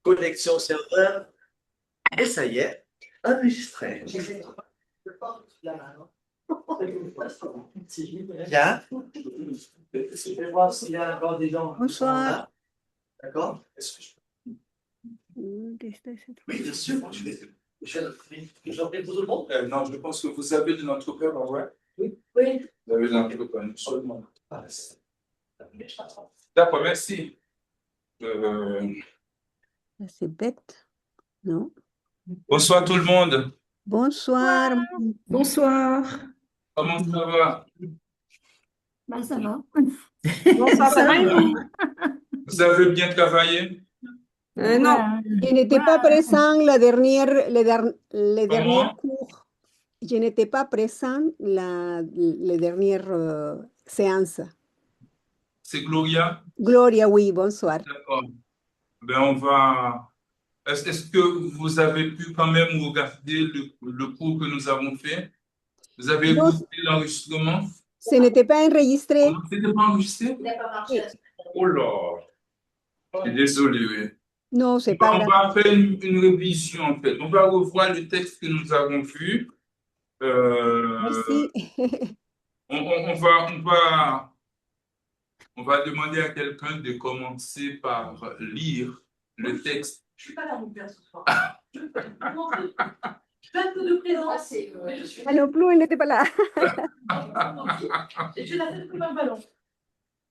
Connexion serveur. Et ça y est, enregistré. Bien. Je vais voir s'il y a encore des gens. Bonsoir. D'accord. Est-ce que je Oui, bien sûr. J'en prie pour tout le monde. Non, je pense que vous avez de notre cœur, ouais. Oui. Vous avez de notre cœur, seulement. D'accord, merci. C'est bête, non? Bonsoir tout le monde. Bonsoir. Bonsoir. Comment ça va? Ben, ça va. Bonsoir, ça va et vous? Vous avez bien travaillé? Non. Je n'étais pas présent les derniers Comment? cours. Je n'étais pas présent les dernières séances. C'est Gloria? Gloria, oui, bonsoir. D'accord. Ben, on va. Est-ce que vous avez pu quand même regarder le cours que nous avons fait? Vous avez Non. écouté l'enregistrement? Ce n'était pas enregistré. Comment c'était pas enregistré? Il n'a pas marché. Oh là! Je suis désolé, oui. Non, c'est pas On grave. va faire une révision, en fait. On va revoir le texte que nous avons vu. Merci. On va demander à quelqu'un de commencer par lire le texte. Je ne suis pas là, mon père, ce soir. Je fais un peu de présence. Ah non plus, il n'était pas là. Et je la fais comme un ballon.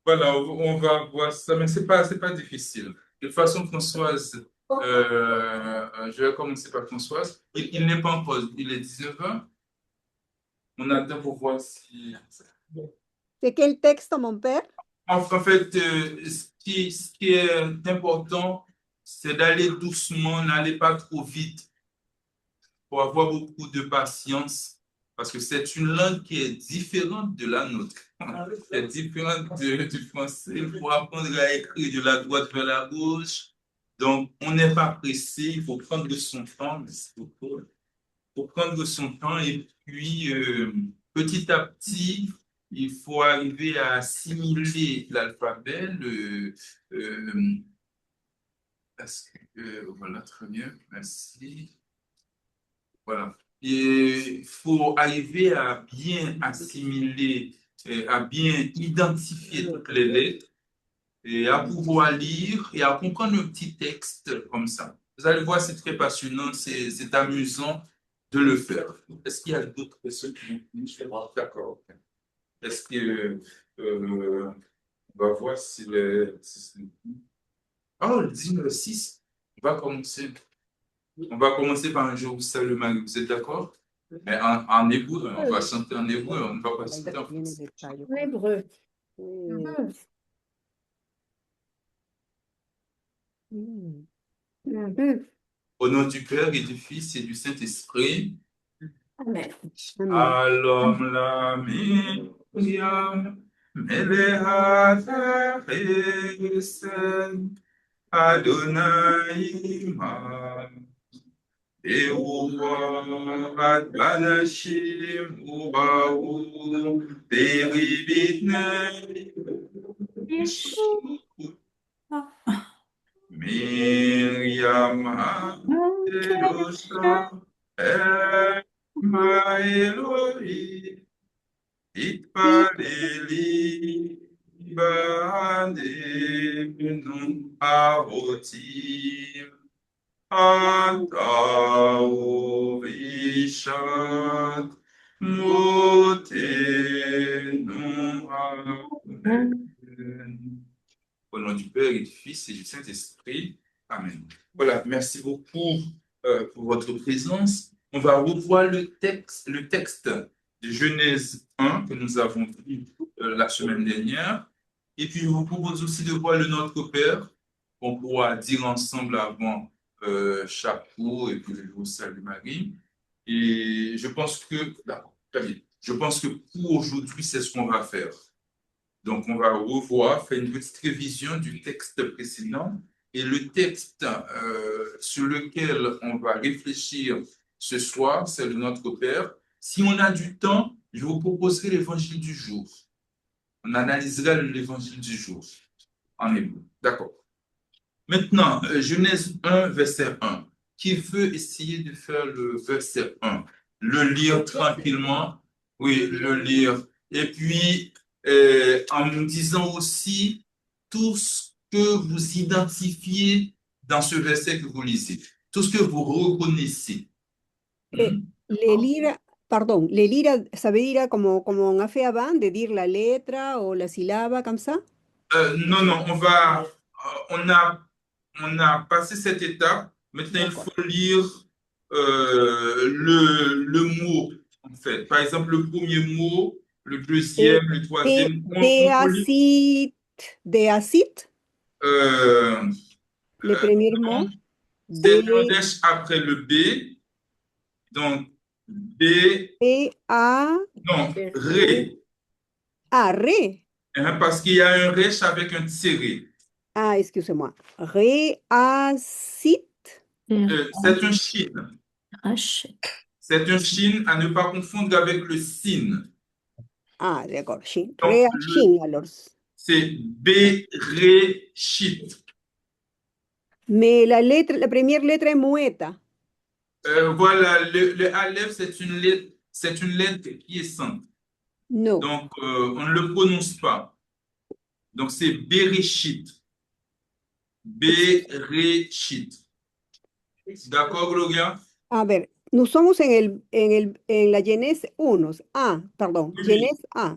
Voilà, on va voir ça, mais c'est pas difficile. De toute façon, Françoise, je vais commencer par Françoise. Il n'est pas en pause, il est 19h. On attend pour voir si... C'est quel texte, mon père? En fait, ce qui est important, c'est d'aller doucement, n'allez pas trop vite, pour avoir beaucoup de patience, parce que c'est une langue qui est différente de la nôtre. C'est différent du français. Il faut apprendre à écrire de la droite vers la gauche. Donc, on n'est pas pressé. Il faut prendre son temps. Il faut prendre son temps et puis, petit à petit, il faut arriver à assimiler l'alphabet. Voilà, très bien. Merci. Voilà. Et il faut arriver à bien assimiler, à bien identifier toutes les lettres et à pouvoir lire et à comprendre un petit texte comme ça. Vous allez voir, c'est très passionnant, c'est amusant de le faire. Est-ce qu'il y a d'autres personnes qui vont D'accord. Est-ce que on va voir si le... Oh, le 6, on va commencer. On va commencer par un Je vous salue Marie. Vous êtes d'accord? Mais en hébreu, on va chanter en hébreu, on ne va pas chanter en français. En hébreu. Au nom du Père et du Fils et du Saint-Esprit. Amen. Alom la Miriam, Melehat Esen, Adonai Imam. Beruat Banashim Ubahu Beribitne Miriam Elosa Ema Elohi Itpaleli Bademunum Ahotim Antao Vishat Motenu Amen. Au nom du Père et du Fils et du Saint-Esprit. Amen. Voilà, merci beaucoup pour votre présence. On va revoir le texte de Genèse 1 que nous avons vu la semaine dernière. Et puis, je vous propose aussi de voir le Notre Père qu'on pourra dire ensemble avant chaque cours. Et puis, je vous salue Marie. Et je pense que, d'accord, très bien. Je pense que pour aujourd'hui, c'est ce qu'on va faire. Donc, on va revoir, faire une petite révision du texte précédent. Et le texte sur lequel on va réfléchir ce soir, c'est le Notre Père. Si on a du temps, je vous proposerai l'évangile du jour. On analysera l'évangile du jour en hébreu. D'accord. Maintenant, Genèse 1, verset 1. Qui veut essayer de faire le verset 1? Le lire tranquillement. Oui, le lire. Et puis, en me disant aussi tout ce que vous identifiez dans ce verset que vous lisez. Tout ce que vous reconnaissez. Le lire, pardon, le lire, ça veut dire como on a fait avant, de dire la letra o la sílaba, comme ça? Non, non, on a passé cette étape. Maintenant, il D'accord. faut lire le mot, en fait. Par exemple, le premier mot, le deuxième, le troisième. On lit, Deacit, euh, le premier non, mot, c'est un de, dash après le B. Donc, B, A, non, Ré. Ré. Hein, parce qu'il y a un resh avec un tiré. Ah, excusez-moi. Réacit. C'est un chine. C'est un chine à ne pas confondre avec le sin. Ah, d'accord. Shin. Donc, Réachin, alors. c'est Bereshit. Mais la première lettre est mueta. Voilà, le Aleph, c'est une lettre qui est sainte. No. Donc, on ne le prononce pas. Donc, c'est Bereshit. Bereshit. D'accord, Gloria? A ver, nos somos en la Genèse 1. Perdón, Oui. Genèse A.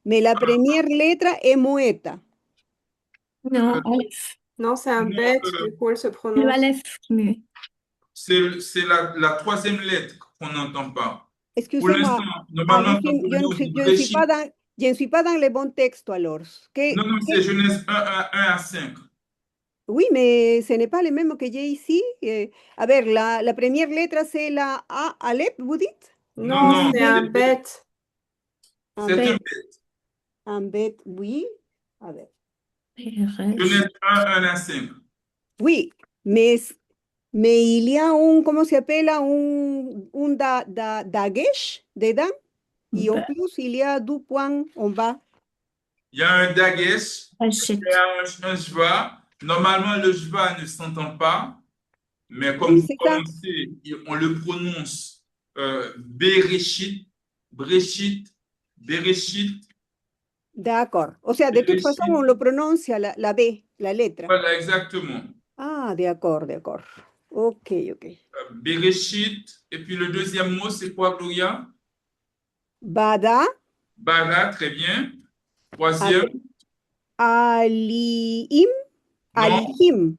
Mais la première lettre est mueta. Non, Aleph. Non, c'est un Non, bête, du coup, elle se Le prononce. Aleph muet. c'est la troisième lettre qu'on n'entend pas. Pour Excusez-moi. l'instant, normalement, quand vous lisez Bereshit, Je ne suis pas dans le bon texte alors. non, non, c'est Genèse 1 à 5. Oui, mais ce n'est pas le même que j'ai ici. A ver, la première lettre, c'est la A, Aleph, vous dites? Non, Non, non, c'est un bête. c'est un bête. Un bête, oui. A ver. Genèse 1 à 5. Oui, mais il y a ¿cómo se appelle? Dagesh dedans. Et en plus, il y a 2 points en bas. Il y a un dagesh, Rachit. il y a un jva. Normalement, le jva ne s'entend pas, mais comme Oui, vous c'est ça. prononcez, on le prononce Bereshit, Breshit, Bereshit. D'accord. O sea, de toute façon, on le prononce la B, la lettre. Voilà, exactement. Ah, d'accord, d'accord. Ok, ok. Bereshit. Et puis le deuxième mot, c'est quoi, Gloria? Bada, Bara, très bien. Troisième, Alihim, non, Alihim.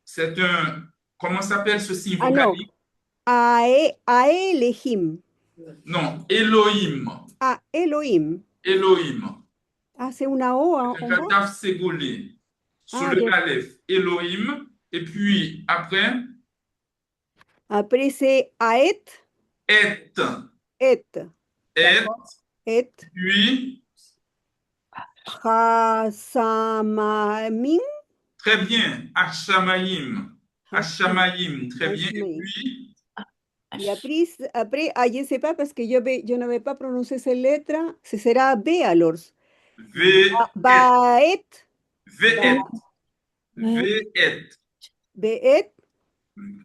c'est un. Comment s'appelle ce signe Ah, non. vocalique? Aelehim. Non, Elohim. Ah, Elohim. Elohim. Ah, c'est una O en C'est un bas? taf ségolé sur Ah, le bien. Aleph. Elohim. Et puis après, Après, c'est Aet, Et. Et. Et. Et. Puis, Chasamamim. très bien, Hashamayim. Hashamayim, très bien. Et Hashamayim. puis, Et après, je ne sais pas parce que je n'avais pas prononcé cette lettre, ce sera B alors. Ve'et. Baet, Ve'et. Ve'et. Beet,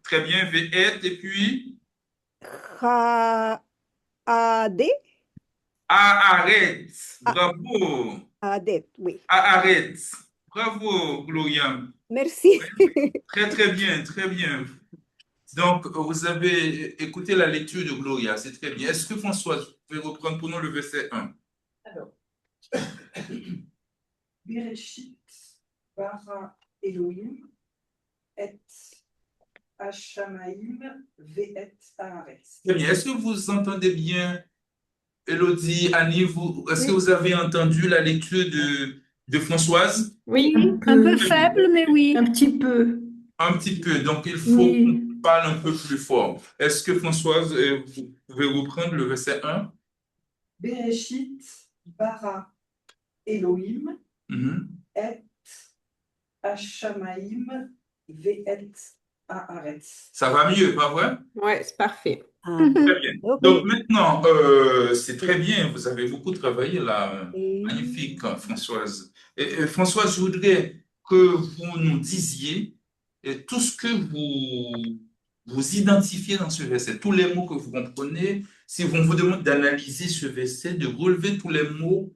Très bien, Ve'et. Et puis, Ade, Aaretz. Bravo. Adet, oui. Aaretz. Bravo, Gloria. Merci. Très, très bien, très bien. Donc, vous avez écouté la lecture de Gloria, c'est très bien. Est-ce que Françoise, vous pouvez reprendre pour nous le verset 1? Alors, Bereshit, bara Elohim, et Hashamaim, ve'et haaretz. Très bien. Est-ce que vous entendez bien, Elodie, Annie, est-ce que vous avez entendu la lecture de Françoise? Oui, Un peu faible, mais oui. un petit peu. Un petit peu, donc il faut Oui. qu'on parle un peu plus fort. Est-ce que Françoise, vous pouvez reprendre le verset 1? Bereshit, bara Elohim, Mhm. et Hashamaim, ve'et haaretz. Ça va mieux, pas vrai? Ouais, c'est parfait. Ah, Très bien. ok. Donc maintenant, c'est très bien, vous avez beaucoup travaillé là. Et- Magnifique, Françoise. Et Françoise, je voudrais que vous nous disiez tout ce que vous identifiez dans ce verset, tous les mots que vous comprenez. Si on vous demande d'analyser ce verset, de relever tous les mots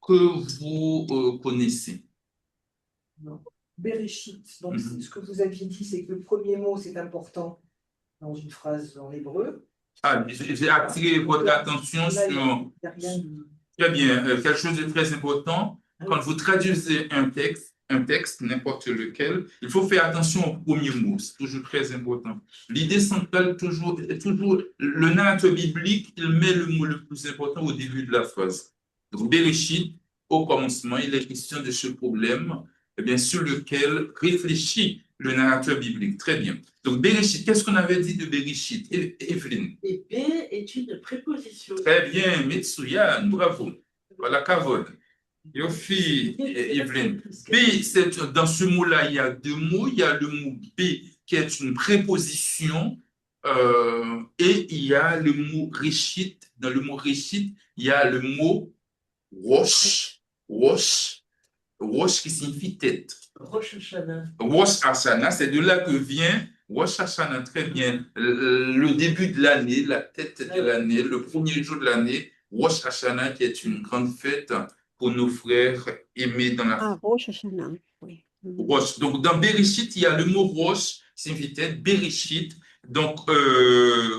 que vous connaissez. Non. Bereshit. Donc, Mhm. ce que vous aviez dit, c'est que le premier mot, c'est important dans une phrase en hébreu. Ah, j'ai attiré votre attention Là, il sur... n'y a rien de... Très bien, quelque chose de très important. Quand vous traduisez un texte, n'importe lequel, il faut faire attention au premier mot. C'est toujours très important. L'idée centrale, toujours, le narrateur biblique, il met le mot le plus important au début de la phrase. Donc, Bereshit, au commencement, il est question de ce problème, eh bien, sur lequel réfléchit le narrateur biblique. Très bien. Donc, Bereshit, qu'est-ce qu'on avait dit de Bereshit, Evelyne? Et B est une préposition. Très bien, Mitsuya, bravo. Voilà, Kavod. Yofi, Evelyne. B, dans ce mot-là, il y a deux mots. Il y a le mot B qui est une préposition et il y a le mot Reshit. Dans le mot Reshit, il y a le mot Rosh. Rosh qui signifie tête. Rosh Hashanah. Rosh Hashanah, c'est de là que vient Rosh Hashanah, très bien. Le début de l'année, la tête de l'année, le premier jour de l'année, Rosh Hashanah, qui est une grande fête pour nos frères aimés dans la Ah, Rosh Hashanah, oui. Rosh. Donc, dans Bereshit, il y a le mot Rosh, signifie tête, Bereshit. Donc,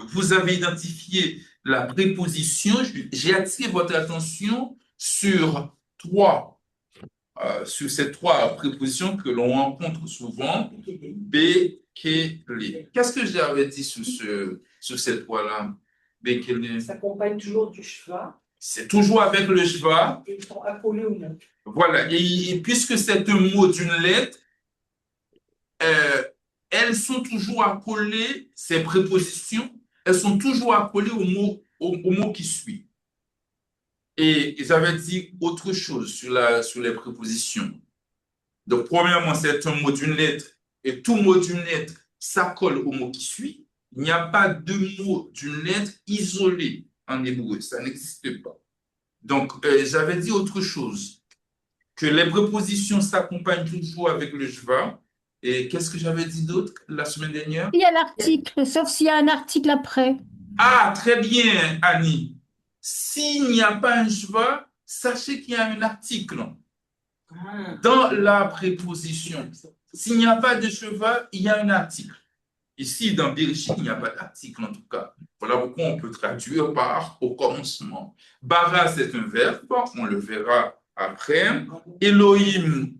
vous avez identifié la préposition. J'ai attiré votre attention sur ces trois prépositions que l'on rencontre souvent, B, Kele. Qu'est-ce que j'avais dit sur ces trois-là? B, Kele. Ça accompagne toujours du shva. C'est toujours avec le shva. Et ils sont accolés au nom. Voilà. Et puisque c'est un mot d'une lettre, elles sont toujours accolées, ces prépositions, elles sont toujours accolées au mot qui suit. Et j'avais dit autre chose sur les prépositions. Donc, premièrement, c'est un mot d'une lettre et tout mot d'une lettre s'accole au mot qui suit. Il n'y a pas de mot d'une lettre isolé en hébreu, ça n'existe pas. Donc, j'avais dit autre chose, que les prépositions s'accompagnent toujours avec le shva. Et qu'est-ce que j'avais dit d'autre la semaine dernière? Il y a l'article, sauf s'il y a un article après. Ah, très bien, Annie. S'il n'y a pas un shva, sachez qu'il y a un article dans la préposition. S'il n'y a pas de shva, il y a un article. Ici, dans Bereshit, il n'y a pas d'article en tout cas. Voilà pourquoi on peut traduire par au commencement. Bara, c'est un verbe, on le verra après. Elohim,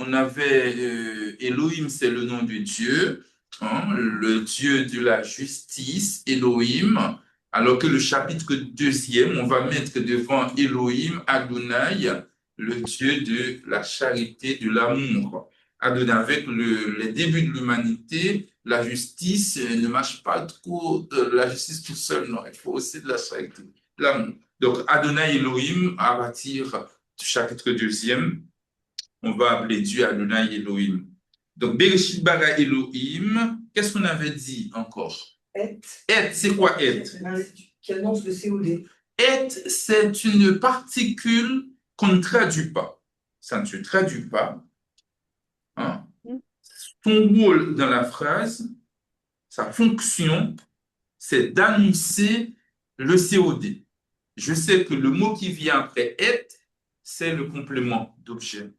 Elohim, c'est le nom de Dieu, hein, le Dieu de la justice, Elohim. Alors que le chapitre 2e, on va mettre devant Elohim, Adonai, le Dieu de la charité, de l'amour. Adonai, avec les débuts de l'humanité, la justice ne marche pas trop, la justice tout seul, non, il faut aussi de la charité, de l'amour. Donc, Adonai Elohim, à partir du chapitre 2e, on va appeler Dieu Adonai Elohim. Donc, Bereshit bara Elohim, qu'est-ce qu'on avait dit encore? Et, C'est quoi et? Qui annonce le COD. Et, c'est une particule qu'on ne traduit pas. Ça ne se traduit pas. Hein? Son rôle dans la phrase, sa fonction, c'est d'annoncer le COD. Je sais que le mot qui vient après et, c'est le complément d'objet.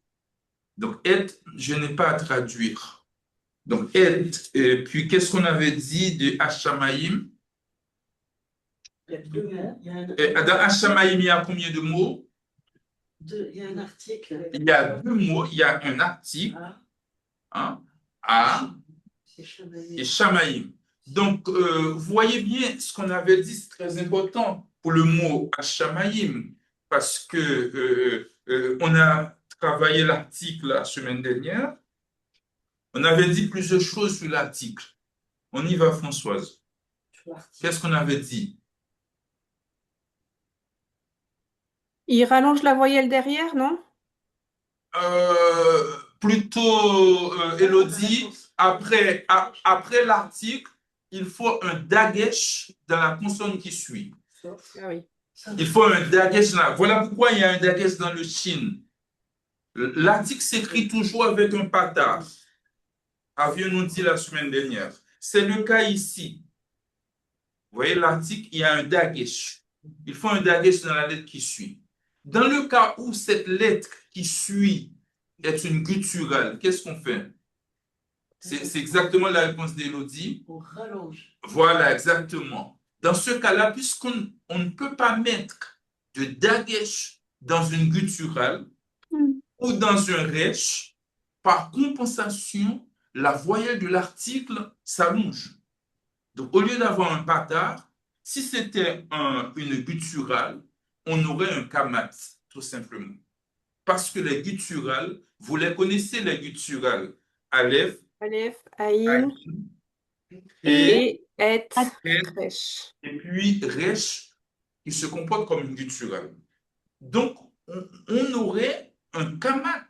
Donc, et, je n'ai pas à traduire. Donc, et puis qu'est-ce qu'on avait dit de Hashamaïm? Il y a deux mots. Dans Hashamaïm, il y a combien de mots? Il y a un article. Il y a deux mots, il y a un article, hein, A et Shamaïm. Donc, vous voyez bien, ce qu'on avait dit, c'est très important pour le mot Hashamaïm, parce que on a travaillé l'article la semaine dernière. On avait dit plusieurs choses sur l'article. On y va, Françoise. Qu'est-ce qu'on avait dit? Il rallonge la voyelle derrière, non? Plutôt, Élodie, après l'article, il faut un dagesh dans la consonne qui suit. Ah oui. Il faut un dagesh là. Voilà pourquoi il y a un dagesh dans le shin. L'article s'écrit toujours avec un patar. Avions-nous dit la semaine dernière. C'est le cas ici. Vous voyez l'article, il y a un dagesh. Il faut un dagesh dans la lettre qui suit. Dans le cas où cette lettre qui suit est une gutturale, qu'est-ce qu'on fait? C'est exactement la réponse d'Élodie. On rallonge. Voilà, exactement. Dans ce cas-là, puisqu'on ne peut pas mettre de dagesh dans une gutturale ou dans un resh, par compensation, la voyelle de l'article s'allonge. Donc, au lieu d'avoir un patar, si c'était une gutturale, on aurait un kamat, tout simplement. Parce que les gutturales, vous les connaissez, les gutturales, Aleph, Aleph, Aïn Aïn et et Et, Et, Resh. et puis Resh, qui se comporte comme une gutturale. Donc, on aurait un kamat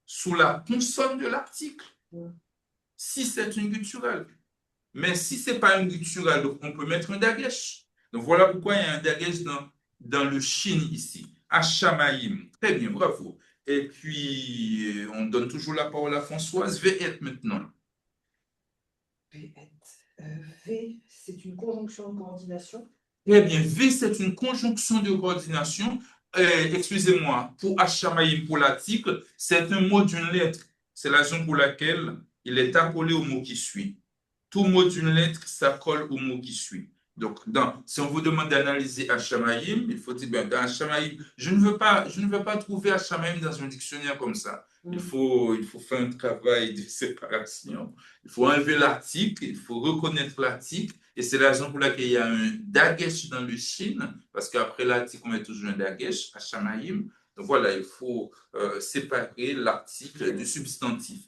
sous la consonne de l'article, si c'est une gutturale. Mais si ce n'est pas une gutturale, donc on peut mettre un dagesh. Donc voilà pourquoi il y a un dagesh dans le shin ici. Hashamaim. Très bien, bravo. Et puis, on donne toujours la parole à Françoise. Ve'et maintenant. V, c'est une conjonction de coordination. Très bien. V, c'est une conjonction de coordination. Excusez-moi, pour Hashamaim, pour l'article, c'est un mot d'une lettre. C'est la raison pour laquelle il est accolé au mot qui suit. Tout mot d'une lettre s'accole au mot qui suit. Donc, si on vous demande d'analyser Hashamaim, il faut dire, ben, dans Hashamaim, je ne veux pas trouver Hashamaim dans un dictionnaire comme ça. Il faut faire un travail de séparation. Il faut enlever l'article, il faut reconnaître l'article. Et c'est la raison pour laquelle il y a un dagesh dans le shin, parce qu'après l'article, on met toujours un dagesh, Hashamaim. Donc voilà, il faut séparer l'article du substantif.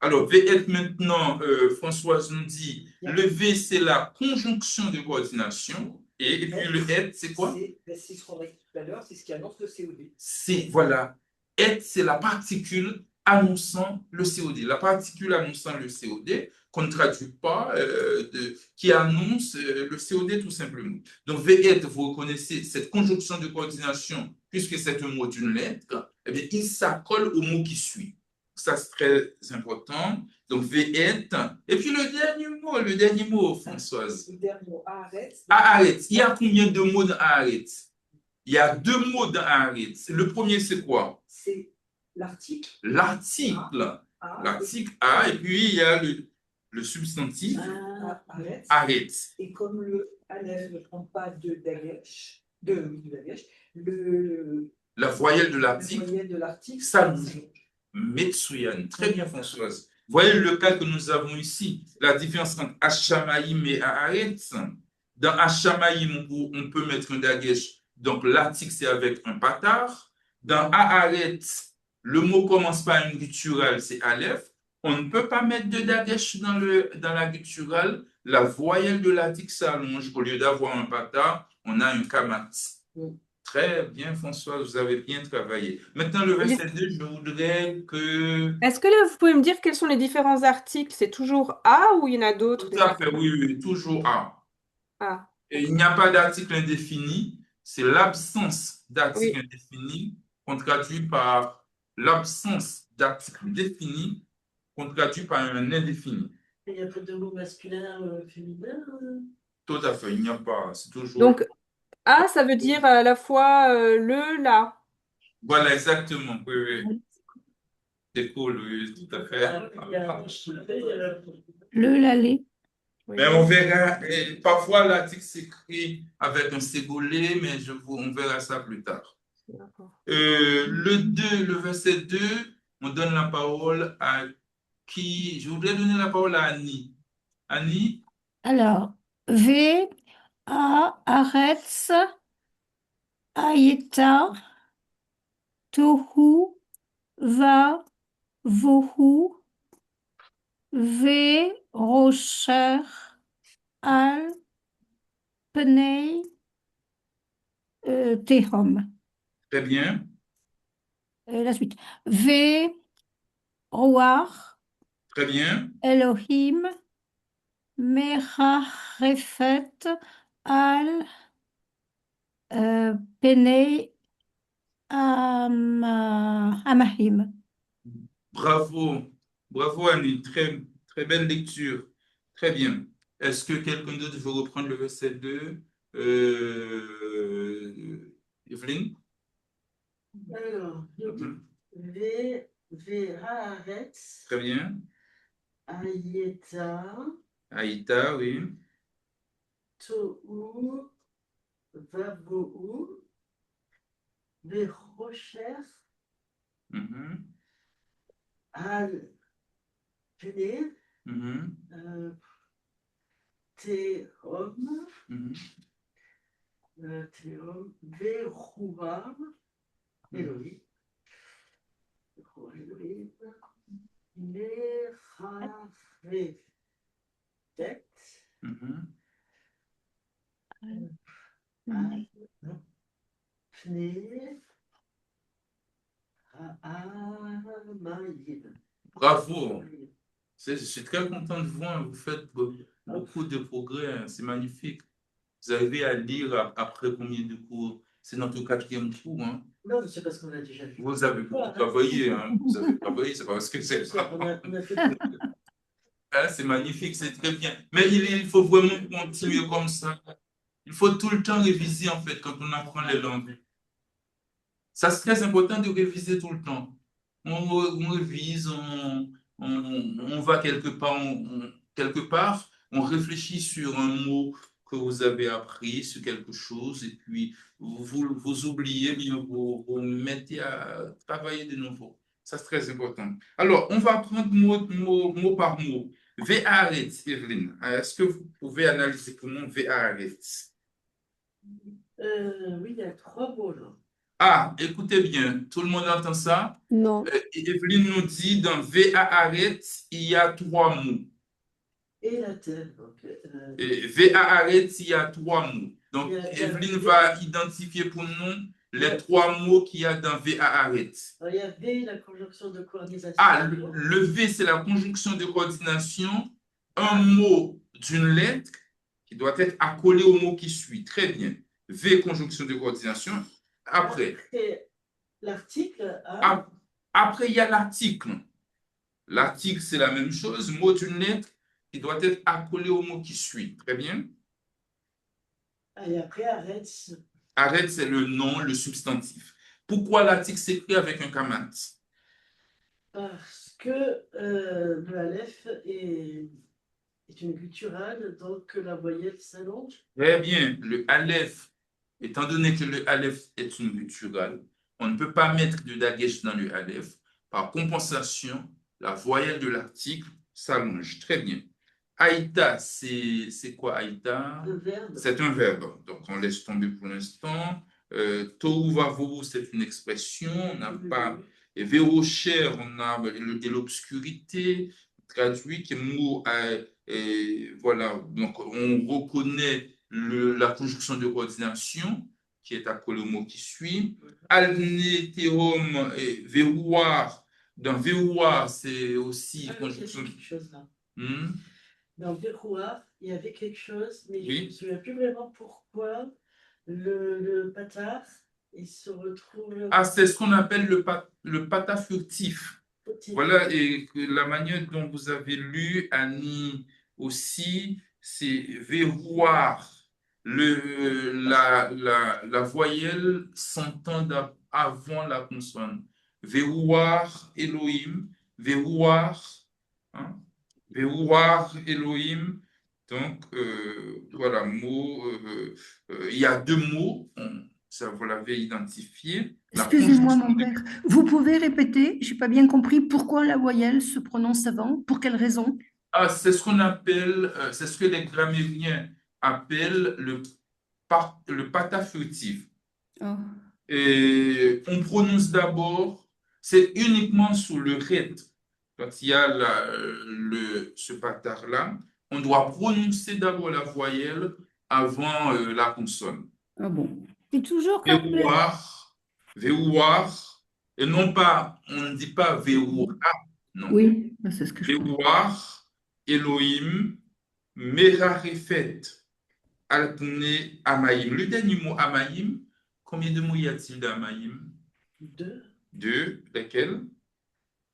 Alors, VF maintenant, Françoise nous dit, le V, c'est la conjonction de coordination. Et puis le et, c'est quoi? C'est ce qu'on a dit tout à l'heure, c'est ce qui annonce le COD. Voilà. Et, c'est la particule annonçant le COD. La particule annonçant le COD, qu'on ne traduit pas, qui annonce le COD tout simplement. Donc, VF, vous reconnaissez cette conjonction de coordination, puisque c'est un mot d'une lettre, eh bien, il s'accole au mot qui suit. Ça, c'est très important. Donc, Ve'et. Et puis, le dernier mot, Françoise. Le dernier mot, Haaretz. Haaretz. Il y a combien de mots dans Haaretz? Il y a 2 mots dans Haaretz. Le premier, c'est quoi? C'est l'article. L'article. L'article A. Et puis, il y a le substantif. Haaretz. Et comme le Aleph ne prend pas de dagesh, la voyelle de l'article s'allonge. Metsuyan. Très bien, Françoise. Voyez le cas que nous avons ici, la différence entre Hashamaim et Haaretz. Dans Hashamaim, on peut mettre un dagesh, donc l'article c'est avec un patar. Dans Haaretz, le mot commence par une gutturale, c'est Aleph. On ne peut pas mettre de dagesh dans la gutturale. La voyelle de l'article s'allonge. Au lieu d'avoir un patar, on a un kamat. Très bien, François, vous avez bien travaillé. Maintenant, le verset 2, je voudrais que... Est-ce que là, vous pouvez me dire quels sont les différents articles? C'est toujours A ou il y en a d'autres? Tout à fait, oui, toujours A. A. Et il n'y a pas d'article indéfini, c'est l'absence d'article indéfini qu'on traduit par l'absence d'article défini qu'on traduit par un indéfini. Il n'y a pas de mot masculin, féminin. Tout à fait, il n'y a pas, c'est toujours... Donc, A, ça veut dire à la fois le, la. Voilà, exactement, oui. C'est cool, oui, tout à fait. Le, l'aller. Mais on verra, et parfois l'article s'écrit avec un ségolé, mais on verra ça plus tard. Le verset 2, on donne la parole à qui? Je voudrais donner la parole à Annie. Annie? Alors, V, A, Aretz, Ayeta, Tohu, Va, Vohu, V, Rocher, Al, Pnei, Tehom. Très bien, La suite. V, Roar, très bien, Elohim, Merarefet, Al, Penei, Amahim. Bravo, bravo Annie, très, très belle lecture. Très bien. Est-ce que quelqu'un d'autre veut reprendre le verset 2? Evelyne? Alors, Mhm. Haaretz, Très bien. Ayeta, Aïta, oui. Tohu, Vabohu, Verocher, Mhm. Al, Pnei, Mhm. Tehom, Mhm. Tehom, Verouam, Elohim, Elohim, Merarefet, Mhm. Al, Pnei, Haamayim. Bravo. Je suis très content de voir, vous faites beaucoup de progrès, hein. C'est magnifique. Vous arrivez à lire après combien de cours? C'est notre quatrième cours, hein. Non, c'est parce qu'on a déjà vu. Vous avez beaucoup travaillé, hein. Vous avez travaillé, c'est pas parce que c'est ça. On a fait Hein, c'est magnifique, c'est très bien. Mais il faut vraiment continuer comme ça. Il faut tout le temps réviser, en fait, quand on apprend les langues. Ça, c'est très important de réviser tout le temps. On révise, on va quelque part, on réfléchit sur un mot que vous avez appris, sur quelque chose, et puis vous oubliez, bien vous mettez à travailler de nouveau. Ça, c'est très important. Alors, on va prendre mot par mot. Ve'aret, Evelyne. Est-ce que vous pouvez analyser pour moi Ve'aret? Oui, il y a 3 mots là. Ah, écoutez bien, tout le monde entend ça? Non, Evelyne nous dit dans Ve'aret, il y a 3 mots. Et la terre. Donc, Et Ve'aret, il y a 3 mots. Donc, Il y a Evelyne V. va identifier pour nous les 3 mots qu'il y a dans Ve'aret. alors, il y a V, la conjonction de coordination. Ah, le V, c'est la conjonction de coordination. Un mot d'une lettre qui doit être accolé au mot qui suit. Très bien. V, conjonction de coordination. Après, L'article après, il y a l'article. L'article, c'est la même chose. Mot d'une lettre qui doit être accolé au mot qui suit. Très bien. et après arrête. Arrête, c'est le nom, le substantif. Pourquoi l'article s'écrit avec un kamat? Parce que le Aleph est une gutturale, donc la voyelle s'allonge. Très bien. Le Aleph, étant donné que le Aleph est une gutturale, on ne peut pas mettre de dagesh dans le Aleph. Par compensation, la voyelle de l'article s'allonge. Très bien. Aïta, c'est quoi Aïta? Un verbe. C'est un verbe. Donc, on laisse tomber pour l'instant. Tohu vavohu, c'est une expression. On n'a pas. Et Vérocher, on a l'obscurité, traduit qui est mot. Et voilà. Donc, on reconnaît la conjonction de coordination qui est accolée au mot qui suit. Alnéthéum et verrouar. Dans verrouar, c'est aussi conjonction. Quelque chose là. Hmm? Dans Verrouar, il y avait quelque chose, mais je Oui. ne me souviens plus vraiment pourquoi le patard, il se retrouve. Ah, c'est ce qu'on appelle le pata furtif. Voilà, et que la manière dont vous avez lu, Annie aussi, c'est verrouar. La voyelle s'entend avant la consonne. Verrouar, Elohim, verrouar, hein, verrouar, Elohim. Donc, voilà, il y a 2 mots, ça vous l'avez identifié. La Excusez-moi, conjonction mon père. Vous pouvez répéter? Je n'ai pas bien compris pourquoi la voyelle se prononce avant. Pour quelle raison? Ah, c'est ce qu'on appelle, c'est ce que les grammairiens appellent le pata furtif. oh, Et on prononce d'abord, c'est uniquement sous le ret. Quand il y a ce patard-là, on doit prononcer d'abord la voyelle avant la consonne. ah bon. C'est toujours comme le... Verrouar, et non pas, on ne dit pas verrouar, non. Oui, c'est ce que je pense. Verrouar, Elohim, Merarefet, Alpne, Amaïm. Le dernier mot Amaïm, combien de mots y a-t-il d'Amaïm? 2, Deux, lesquels?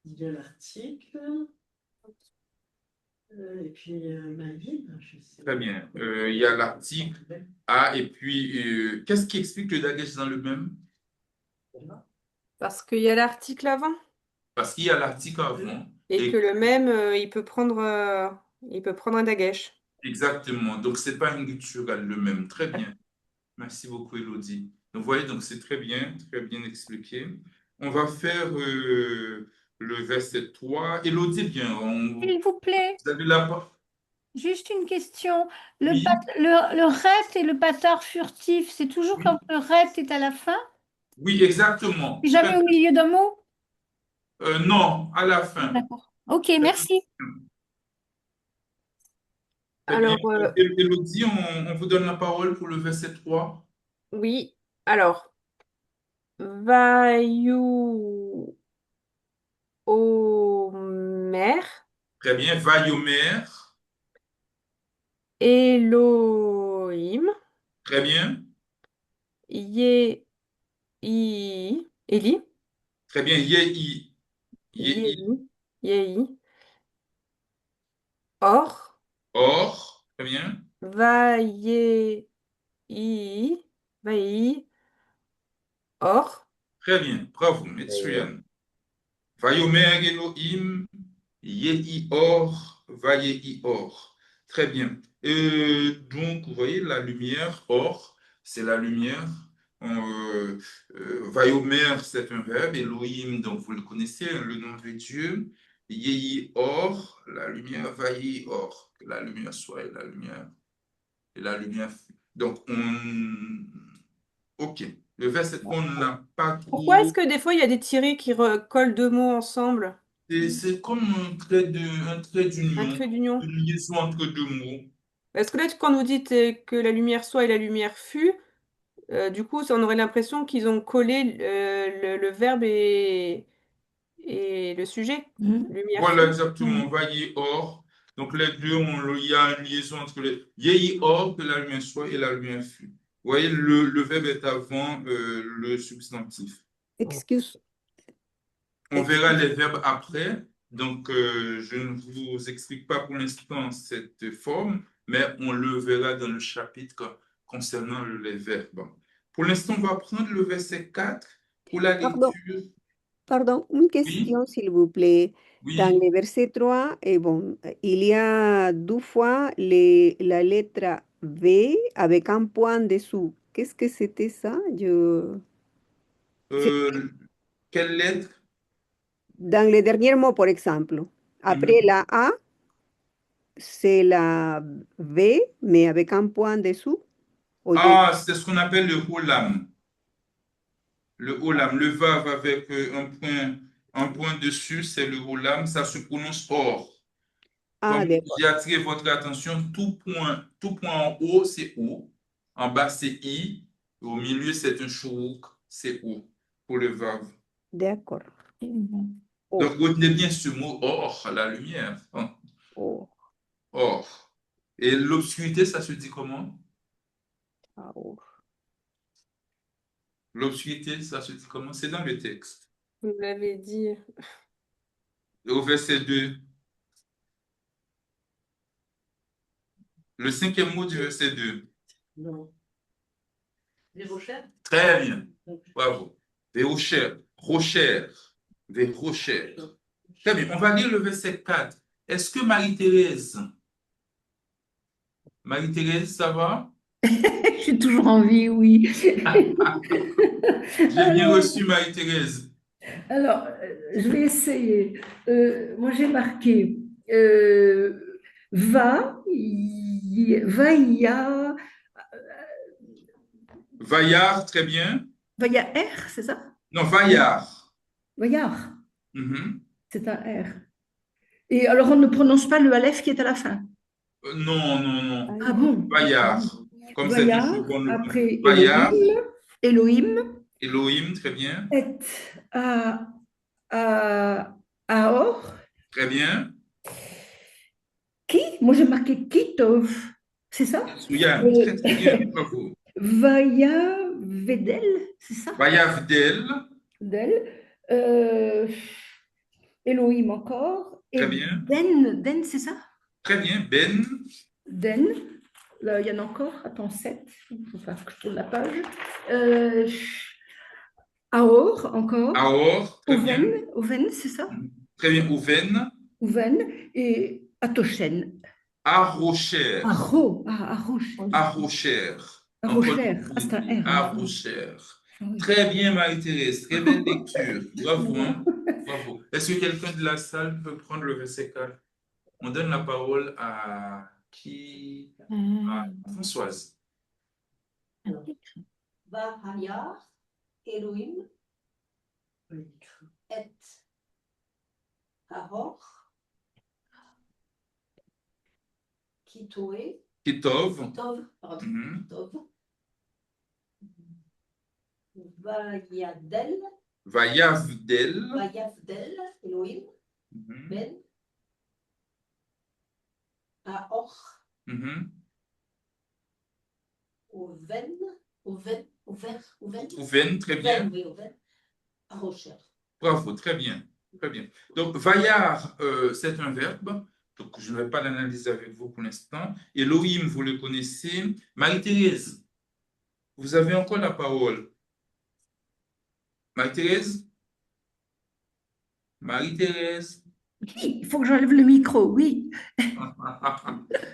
il y a l'article, et puis Mahim, je sais Très pas. bien. Il y a l'article A et puis qu'est-ce qui explique le dagesh dans le même? Parce qu'il y a l'article avant Parce qu'il y a l'article avant. et que le même, il peut prendre un dagesh. Exactement. Donc, c'est pas une gutturale le même. Très bien. Merci beaucoup, Elodie. Donc, vous voyez, donc c'est très bien expliqué. On va faire le verset 3. Elodie, bien, S'il vous plaît, vous avez la parole. juste une question. Le, Oui, le ret et le patar furtif, c'est toujours oui, quand le ret est à la fin oui, exactement. et jamais au milieu d'un mot? Non, à la fin. D'accord. Ok, merci. Très bien. Alors, Elodie, on vous donne la parole pour le verset 3. oui. Alors, Vayu Omer, Très bien. Vayomer. Elohim, Très bien. Eli, Très bien. Yehi. Yehi. Yehi, Or, Or. Très bien. Vayehi, Vayehi, Or, Très bien. Bravo, Metsuyan. Vayomer Elohim, Yehi Or, Vayehi Or. Très bien. Donc, vous voyez, la lumière, Or, c'est la lumière. Vayomer, c'est un verbe. Elohim, donc vous le connaissez, hein, le nom de Dieu. Yehi Or, la lumière, Vayehi Or. Que la lumière soit et la lumière. Et la lumière. Donc, OK. Le verset 3, on n'a pas Pourquoi trop. est-ce que des fois il y a des tirés qui collent deux mots ensemble? C'est comme un trait Un d'union, trait d'union. une liaison entre deux mots. Parce que là, quand vous dites que la lumière soit et la lumière fut, du coup, on aurait l'impression qu'ils ont collé le verbe et le sujet. Mhm. Lumière Voilà fut. exactement, Mhm. Vaillé or. Donc les deux, il y a une liaison entre les Yehi or, que la lumière soit, et la lumière fut. Vous voyez, le verbe est avant le substantif. Excuse, On verra excuse. les verbes après. Donc, je ne vous explique pas pour l'instant cette forme, mais on le verra dans le chapitre concernant les verbes. Pour l'instant, on va prendre le verset 4 pour la Pardon, lecture. pardon, une Oui, question, s'il vous plaît. Dans oui. le verset 3, bon, il y a deux fois la lettre V avec un point dessous. Qu'est-ce que c'était ça? C'est Euh, quelle lettre? dans le dernier mot, par exemple. Après Mhm. la A, c'est la V, mais avec un point dessous. Oye, Ah, c'est ce qu'on appelle le holam. Le holam, le vav avec un point dessus, c'est le holam, ça se prononce or. ah, Comme d'accord, j'ai attiré votre attention, tout point en haut, c'est O. En bas, c'est I. Au milieu, c'est un chouk, c'est O pour le vav. d'accord. Donc, Oh, retenez bien ce mot or, la lumière. Hein, oh, or. Et l'obscurité, ça se dit comment? ah, oh. L'obscurité, ça se dit comment? C'est dans le texte. Vous l'avez dit. Au verset 2, le cinquième mot du verset 2. Non. Les rochers? Très bien. Bravo. Vérocher, rocher, vérocher. Très bien. On va lire le verset 4. Est-ce que Marie-Thérèse, ça va? J'ai toujours envie, oui. J'ai bien reçu Marie-Thérèse. Alors, je vais essayer. Moi, j'ai marqué va, Vaillard, très bien. il y a R, c'est ça? Non, Vaillard. Vaillard, Mhm. c'est un R. Et alors, on ne prononce pas le Aleph qui est à la fin. Non, non, non. Ah bon? Vaillard. Comme c'est un Vaillard, second nom. après Vaillard, Elohim, Elohim, très bien. et à, à, Aor, Très bien. qui? Moi, j'ai marqué Kitov, c'est ça? Souyan, très, très bien. Bravo. Vaya Vedel, c'est ça? Vaillavdel, d'elle. Elohim encore. Très Et bien. Den, c'est ça? Très bien. Ben. Den. Là, il y en a encore. Attends, 7. Il faut faire que je tourne la page. Euh, Aor encore. Aor. Très bien. Oven, c'est ça? Très bien. Ouven. Ouven. Et Atoshen. Arrocher. Arrocher. Arrocher. Arrocher. Ah, c'est un R. Arrocher. Ah oui. Très bien, Marie-Thérèse. Très belle lecture. Bravo, hein. Bravo. Est-ce que quelqu'un de la salle peut prendre le verset 4? On donne la parole à qui? À Françoise. Vahaya, Elohim, et Ahor, Kitoé, Kitov. Tov, pardon, Mhm. Tov, Vayadel, Vayavdel. Vayavdel, Elohim, Mhm. Ben, Ahor, Mhm. Ouven, Ouven, très bien. oui, Ouven, Arrocher. Bravo, très bien. Très bien. Donc, Vayar, c'est un verbe. Donc, je ne vais pas l'analyser avec vous pour l'instant. Elohim, vous le connaissez. Marie-Thérèse, vous avez encore la parole. Marie-Thérèse? Marie-Thérèse? Il faut que j'enlève le micro, oui.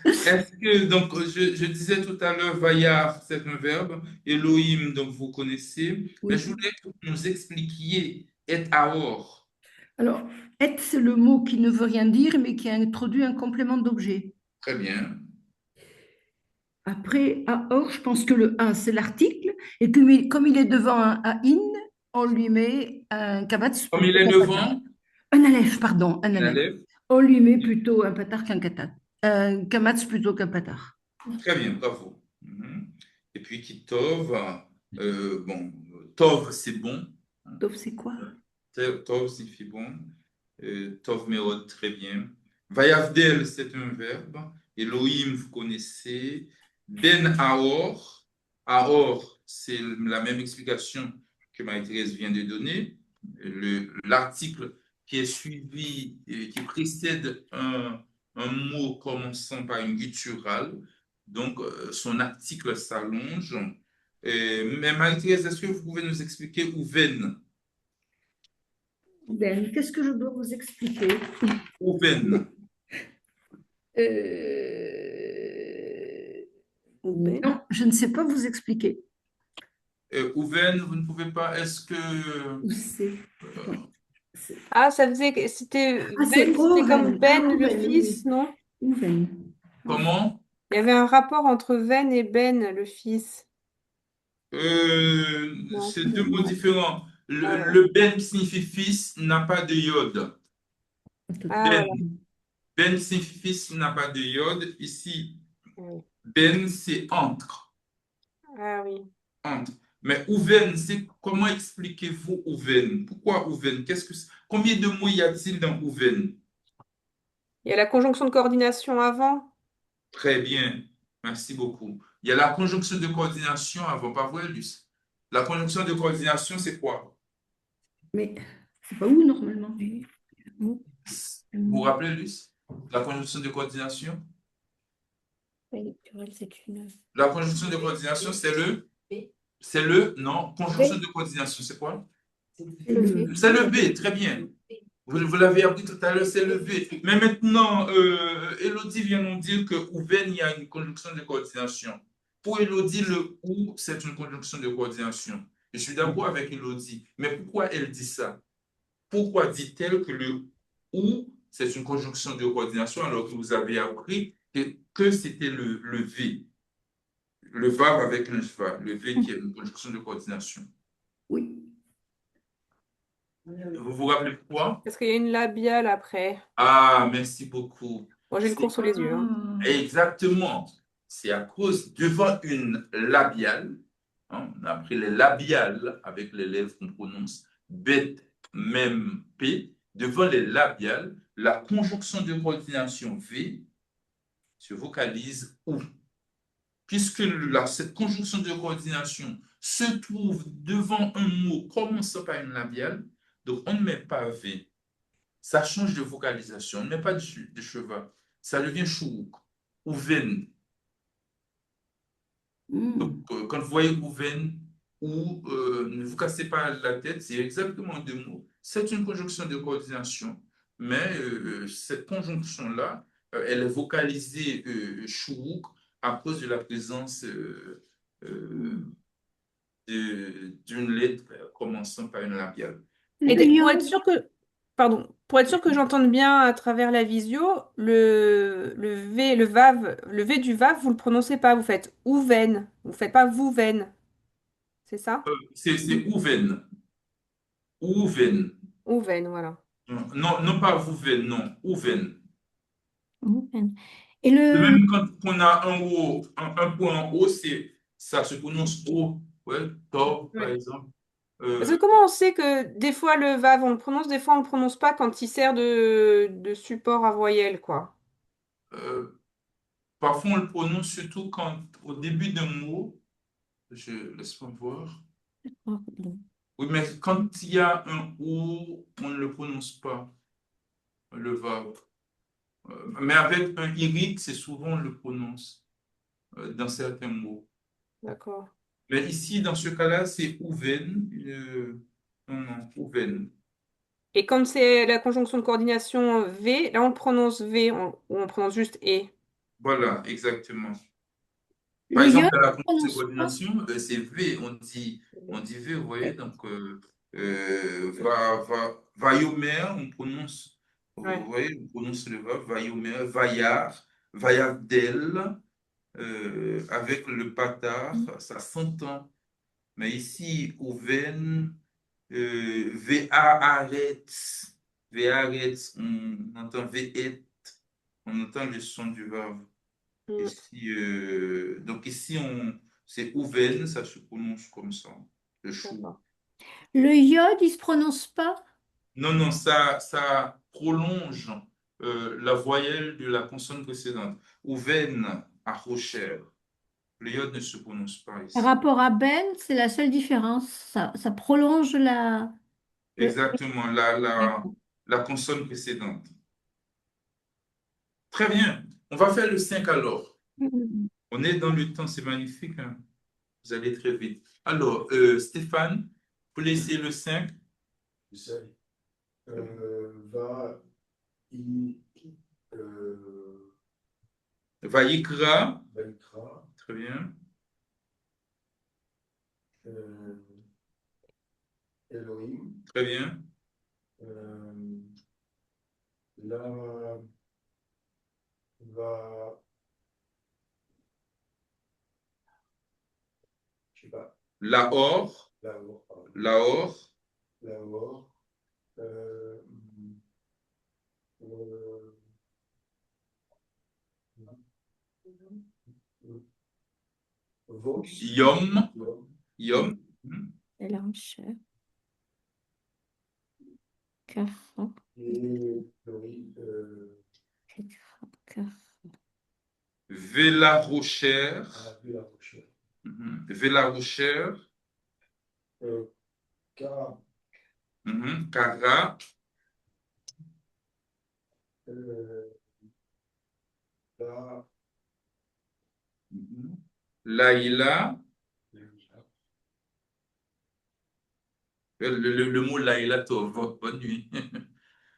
Est-ce que, donc, je disais tout à l'heure, Vayar, c'est un verbe. Elohim, donc, vous connaissez. Oui. Mais je voulais que vous nous expliquiez et Aor. Alors, et, c'est le mot qui ne veut rien dire, mais qui introduit un complément d'objet. Très bien. Après, Aor, je pense que le 1, c'est l'article, et que, comme il est devant un in, on lui met un kabatz. Comme il est devant, Un aleph, pardon, un un aleph. aleph. On lui met plutôt un patar qu'un katat. Un kamatz plutôt qu'un patar. Très bien, bravo. Mhm. Et puis Kitov, bon, Tov, c'est bon. Tov, c'est quoi? Tov signifie bon. Tov Merod, très bien. Vayavdel, c'est un verbe. Elohim, vous connaissez. Ben Aor. Aor, c'est la même explication que Marie-Thérèse vient de donner. L'article qui est suivi, qui précède un mot commençant par une gutturale. Donc, son article s'allonge. Mais Marie-Thérèse, est-ce que vous pouvez nous expliquer Ouven? Ben, qu'est-ce que je dois vous expliquer? Ouven. Ouven. Non, je ne sais pas vous expliquer. Ouven, vous ne pouvez pas. Est-ce que. Où c'est? Ah, ça faisait que c'était Ah, c'est Ben, c'était comme Oven. Ben Ah, le Oven, fils, non? Ouven. Comment? Il y avait un rapport entre Ven et Ben le fils. Non. C'est deux mots différents. Ah, ouais. Le Ben qui signifie fils n'a pas de iode. Ah, Ben, voilà. Ben signifie fils n'a pas de iode. Ici, Oui. Ben c'est entre. Ah oui. Entre. Mais Ouven, c'est comment expliquez-vous Ouven? Pourquoi Ouven? Combien de mots y a-t-il dans Ouven? Il y a la conjonction de coordination avant. Très bien, merci beaucoup. Il y a la conjonction de coordination avant, pas vrai, Luce? La conjonction de coordination, c'est quoi? Mais c'est pas où normalement? Vous vous rappelez, Luce? La conjonction de coordination? La conjonction de coordination, non, conjonction de coordination, c'est quoi? C'est le B, très bien. Vous l'avez appris tout à l'heure, c'est le V. Mais maintenant, Elodie vient nous dire que Ouven, il y a une conjonction de coordination. Pour Elodie, le OU, c'est une conjonction de coordination. Je suis d'accord avec Elodie. Mais pourquoi elle dit ça? Pourquoi dit-elle que le OU, c'est une conjonction de coordination alors que vous avez appris que c'était le V? Le VAV avec un cheval. Le V qui est une conjonction de coordination. Oui. Vous vous rappelez pourquoi? Parce qu'il y a une labiale après. Ah, merci beaucoup. Moi, j'ai le cours sous les yeux. Hein. Exactement. C'est à cause, devant une labiale, hein, on a pris les labiales avec les lèvres qu'on prononce bête, même P, devant les labiales, la conjonction de coordination V se vocalise OU. puisque cette conjonction de coordination se trouve devant un mot commençant par une labiale, donc on ne met pas V. Ça change de vocalisation. On ne met pas de cheval. Ça devient chouk ou veine. Donc, quand vous voyez Ouven ou ne vous cassez pas la tête, c'est exactement deux mots. C'est une conjonction de coordination, mais cette conjonction-là, elle est vocalisée chouk à cause de la présence d'une lettre commençant par une labiale. Et Le pour être iode, sûr que, pardon, pour être sûr que j'entende bien à travers la visio, le V du VAV, vous le prononcez pas, vous faites ouven, vous faites pas vouven, c'est ça? C'est Ouven. Ouven. Ouven, voilà. Non, non pas Vouven, non. Ouven. et Et le, même quand on a un O, un point en haut, ça se prononce O. Ouais, Tor, par Ouais. exemple. Parce que comment on sait que des fois le VAV on le prononce, des fois on le prononce pas quand il sert de support à voyelle, quoi. Euh, Parfois, on le prononce surtout quand, au début d'un mot, je laisse-moi voir. Oui, mais quand il y a un O, on ne le prononce pas, le verbe. Mais avec un Y, c'est souvent on le prononce dans certains mots. D'accord. Mais ici, dans ce cas-là, c'est ouven. Non, non, ouven. Et quand c'est la conjonction de coordination V, là on le prononce V ou on prononce juste E. Voilà, exactement. Par le exemple, iode, dans la on conjonction de prononce pas. coordination, c'est V, on dit V, vous voyez, donc vaillaumer, on prononce, Ouais. vous voyez, on prononce le verbe, vaillaumer, vaillard, vaillardel, avec le patar, ça s'entend. Mais ici, Ouven, V-A-R-E-T, on entend V-E-T, on entend le son du verbe. Mm. Ici, donc ici, c'est Ouven, ça se prononce comme ça, le chou. D'accord. Le iode, il se prononce pas. Non, non, ça prolonge la voyelle de la consonne précédente. Ouven à Rocher. Le iode ne se prononce pas Par ici. rapport à Ben, c'est la seule différence. Ça prolonge le- Exactement, la consonne précédente. Très bien. On va faire le 5 alors. On est dans le temps, c'est magnifique, hein. Vous allez très vite. Alors, Stéphane, vous voulez essayer le 5? J'essaie. Va, i, euh, Vaïkra. Vaikra, Très bien. Elohim, Très bien. la, va, je sais pas, Lahore. Lahore, pardon. Lahore. Lahore, euh, euh, Vaux, Yom. Yom, Yom. et Floride, Vela Rocher. La Rochelle, Vela Rocher. Cara, Kara. La, Laïla. Laïla, Le mot Laïla Tov. Bonne nuit.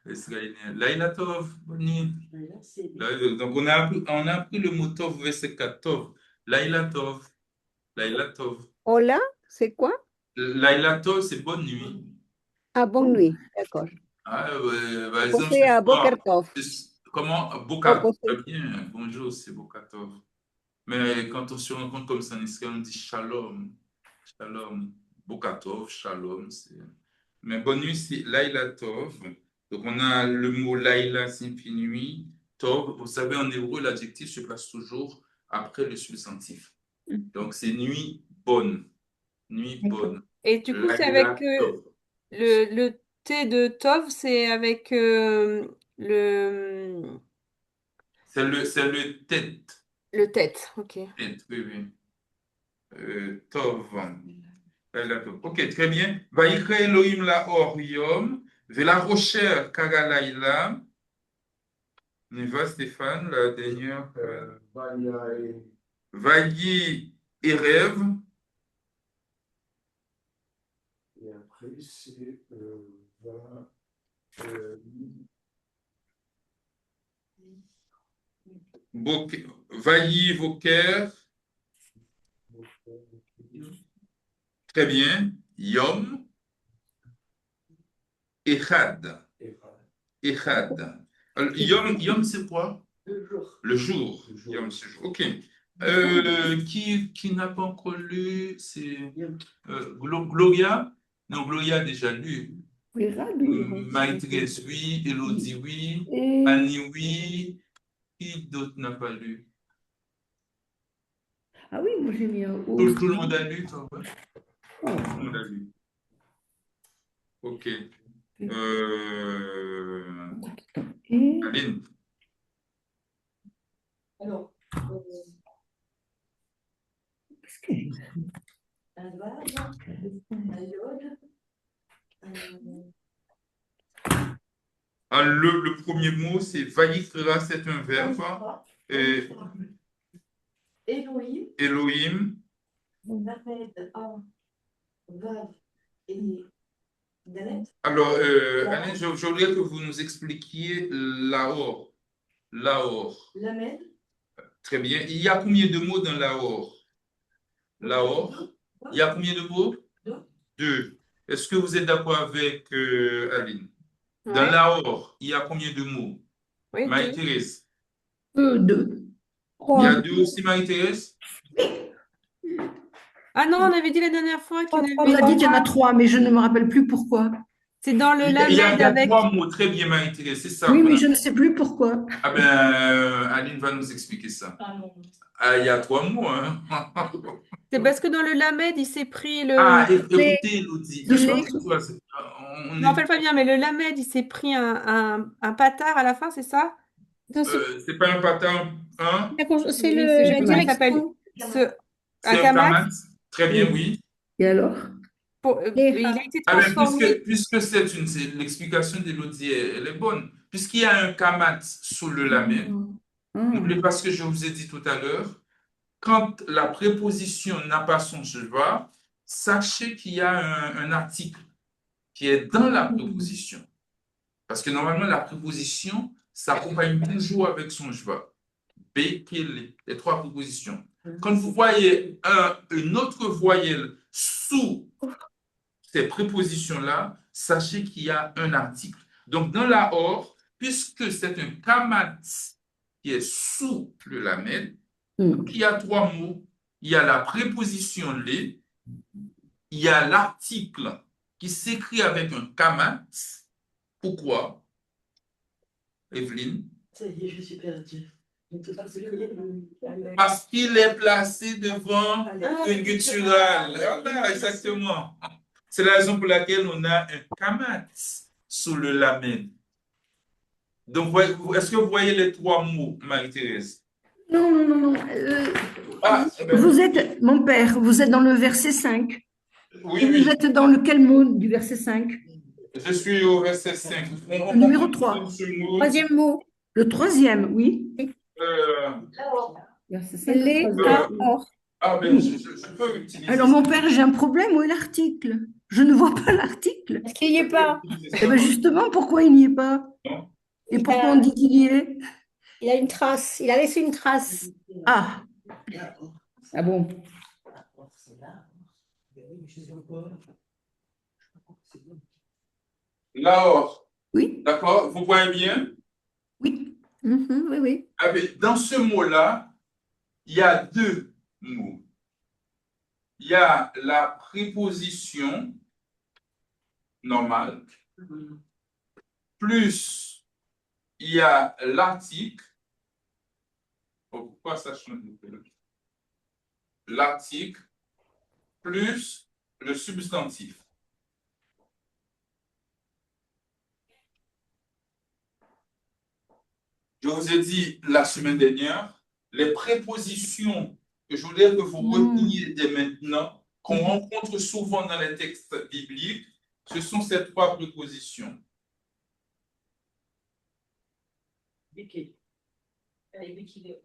Israélien. Laïla Tov. Bonne nuit. Là, c'est Donc, on a appris le mot Tov, verset 4. Tov. Laïla Tov. Laïla Tov. Hola, c'est quoi? Laïla Tov, c'est bonne nuit. Ah, bonne nuit, d'accord. Ah, par exemple, Opposé ce à soir, Bokertov. comment? Bokat. Opposé. Très bien. Bonjour, c'est Bokatov. Mais quand on se rencontre comme ça en Israël, on dit Shalom. Shalom. Bokatov, Shalom. Mais bonne nuit, c'est Laïla Tov. Donc, on a le mot Laïla signifie nuit. Tov, vous savez, en hébreu, l'adjectif se place toujours après le substantif. Donc, c'est nuit bonne. Nuit bonne. Et du coup, c'est Laïla avec Tov. le T de Tov, c'est avec le. C'est le tête. Le tête, ok. Tête, oui, oui. Tov. Ok, très bien. Vaikra Elohim la or yom, vela rocher kagalaïla. Neva Stéphane, la dernière. Vayi Erev. Et après, c'est Vayi Voker. Très bien. Yom. Echad. Echad. Yom, c'est quoi? Le jour. Le jour. Le jour. Yom, c'est jour. OK. Qui n'a pas encore lu? C'est Gloria? Non, Gloria a déjà lu. Maîtresse, oui. Elodie, oui. Et Annie, oui. Qui d'autre n'a pas lu? ah oui, moi j'ai mis un Tout, O. tout le monde a lu, toi, ouais? Oh. Tout le monde a lu. OK. Et Aline. Alors, qu'est-ce que j'ai un vase, un iode, Le premier mot, c'est Vayikra, c'est un verbe. Et Elohim, Elohim. Lamed, An, Vav et Dalet. Alors, Aline, je voudrais que vous nous expliquiez Lahore. Lahore. Lamed, Très bien. Il y a combien de mots dans Lahore? Lahore. Il y a combien de mots? Deux. Deux. Est-ce que vous êtes d'accord avec Aline? Dans Ouais. Lahore, il y a combien de mots? Oui, deux. Marie-Thérèse. deux. Il y a deux aussi, Marie-Thérèse? Ah non, on avait dit la dernière fois qu'il y en On avait a dit qu'il y en a trois, mais je ne me rappelle plus pourquoi. C'est dans le Il y a Lamed avec. trois mots. Très bien, Marie-Thérèse. C'est ça. Oui, qu'on mais a. je ne sais plus pourquoi. Ah ben, Aline va nous expliquer ça. Ah non. Ah, il y a trois mots, hein. C'est parce que dans le Lamed, il s'est pris le. Ah, écoutez, Elodie. Doucement. On Je me rappelle pas bien, mais le Lamed, il s'est pris un patard à la fin, c'est ça? Non, c'est pas un patin, hein? c'est Oui, la comment il s'appelle? direction. Un C'est un kamat. kamat. Très bien, oui. Et alors? Il a été Ah ben, transformé. puisque l'explication d'Elodie, elle est bonne. Puisqu'il y a un kamat sous le lamed, n'oubliez pas ce que je vous ai dit tout à l'heure, quand la préposition n'a pas son sheva, sachez qu'il y a un article qui est dans la préposition. Parce que normalement, la préposition s'accompagne toujours avec son sheva. B, les trois prépositions. Quand vous voyez une autre voyelle sous ces prépositions-là, sachez qu'il y a un article. Donc, dans la or, puisque c'est un kamat qui est sous le lamed, il y a trois mots. Il y a la préposition les, il y a l'article qui s'écrit avec un kamat. Pourquoi, Evelyne? Ça y est, je suis perdue. Parce qu'il est placé devant une gutturale. Voilà, exactement. C'est la raison pour laquelle on a un kamat sous le lamed. Donc, est-ce que vous voyez les trois mots, Marie-Thérèse? Non, non, non, non. Vous êtes, mon père, vous êtes dans le verset 5. Oui, Et oui. vous êtes dans lequel mot du verset 5? Je suis au verset 5. Numéro 3. Troisième mot. Le troisième, oui. Lahore. Les Lahore. Ah, ben, je peux utiliser. Alors, mon père, j'ai un problème. Où est l'article? Je ne vois pas l'article. Parce qu'il n'y est pas. Eh bien, justement, pourquoi il n'y est pas? Et pourquoi on dit qu'il y est? Il a une trace. Il a laissé une trace. Ah. Ah bon? Lahore. Oui, D'accord? Vous voyez bien? oui. Oui, oui. Ah, ben, dans ce mot-là, il y a deux mots. Il y a la préposition normale, plus il y a l'article. Oh, pourquoi ça change? L'article plus le substantif. Je vous ai dit la semaine dernière les prépositions que je voudrais que vous reteniez dès maintenant, qu'on rencontre souvent dans les textes bibliques, ce sont ces trois prépositions. Vicky. Allez, Vicky.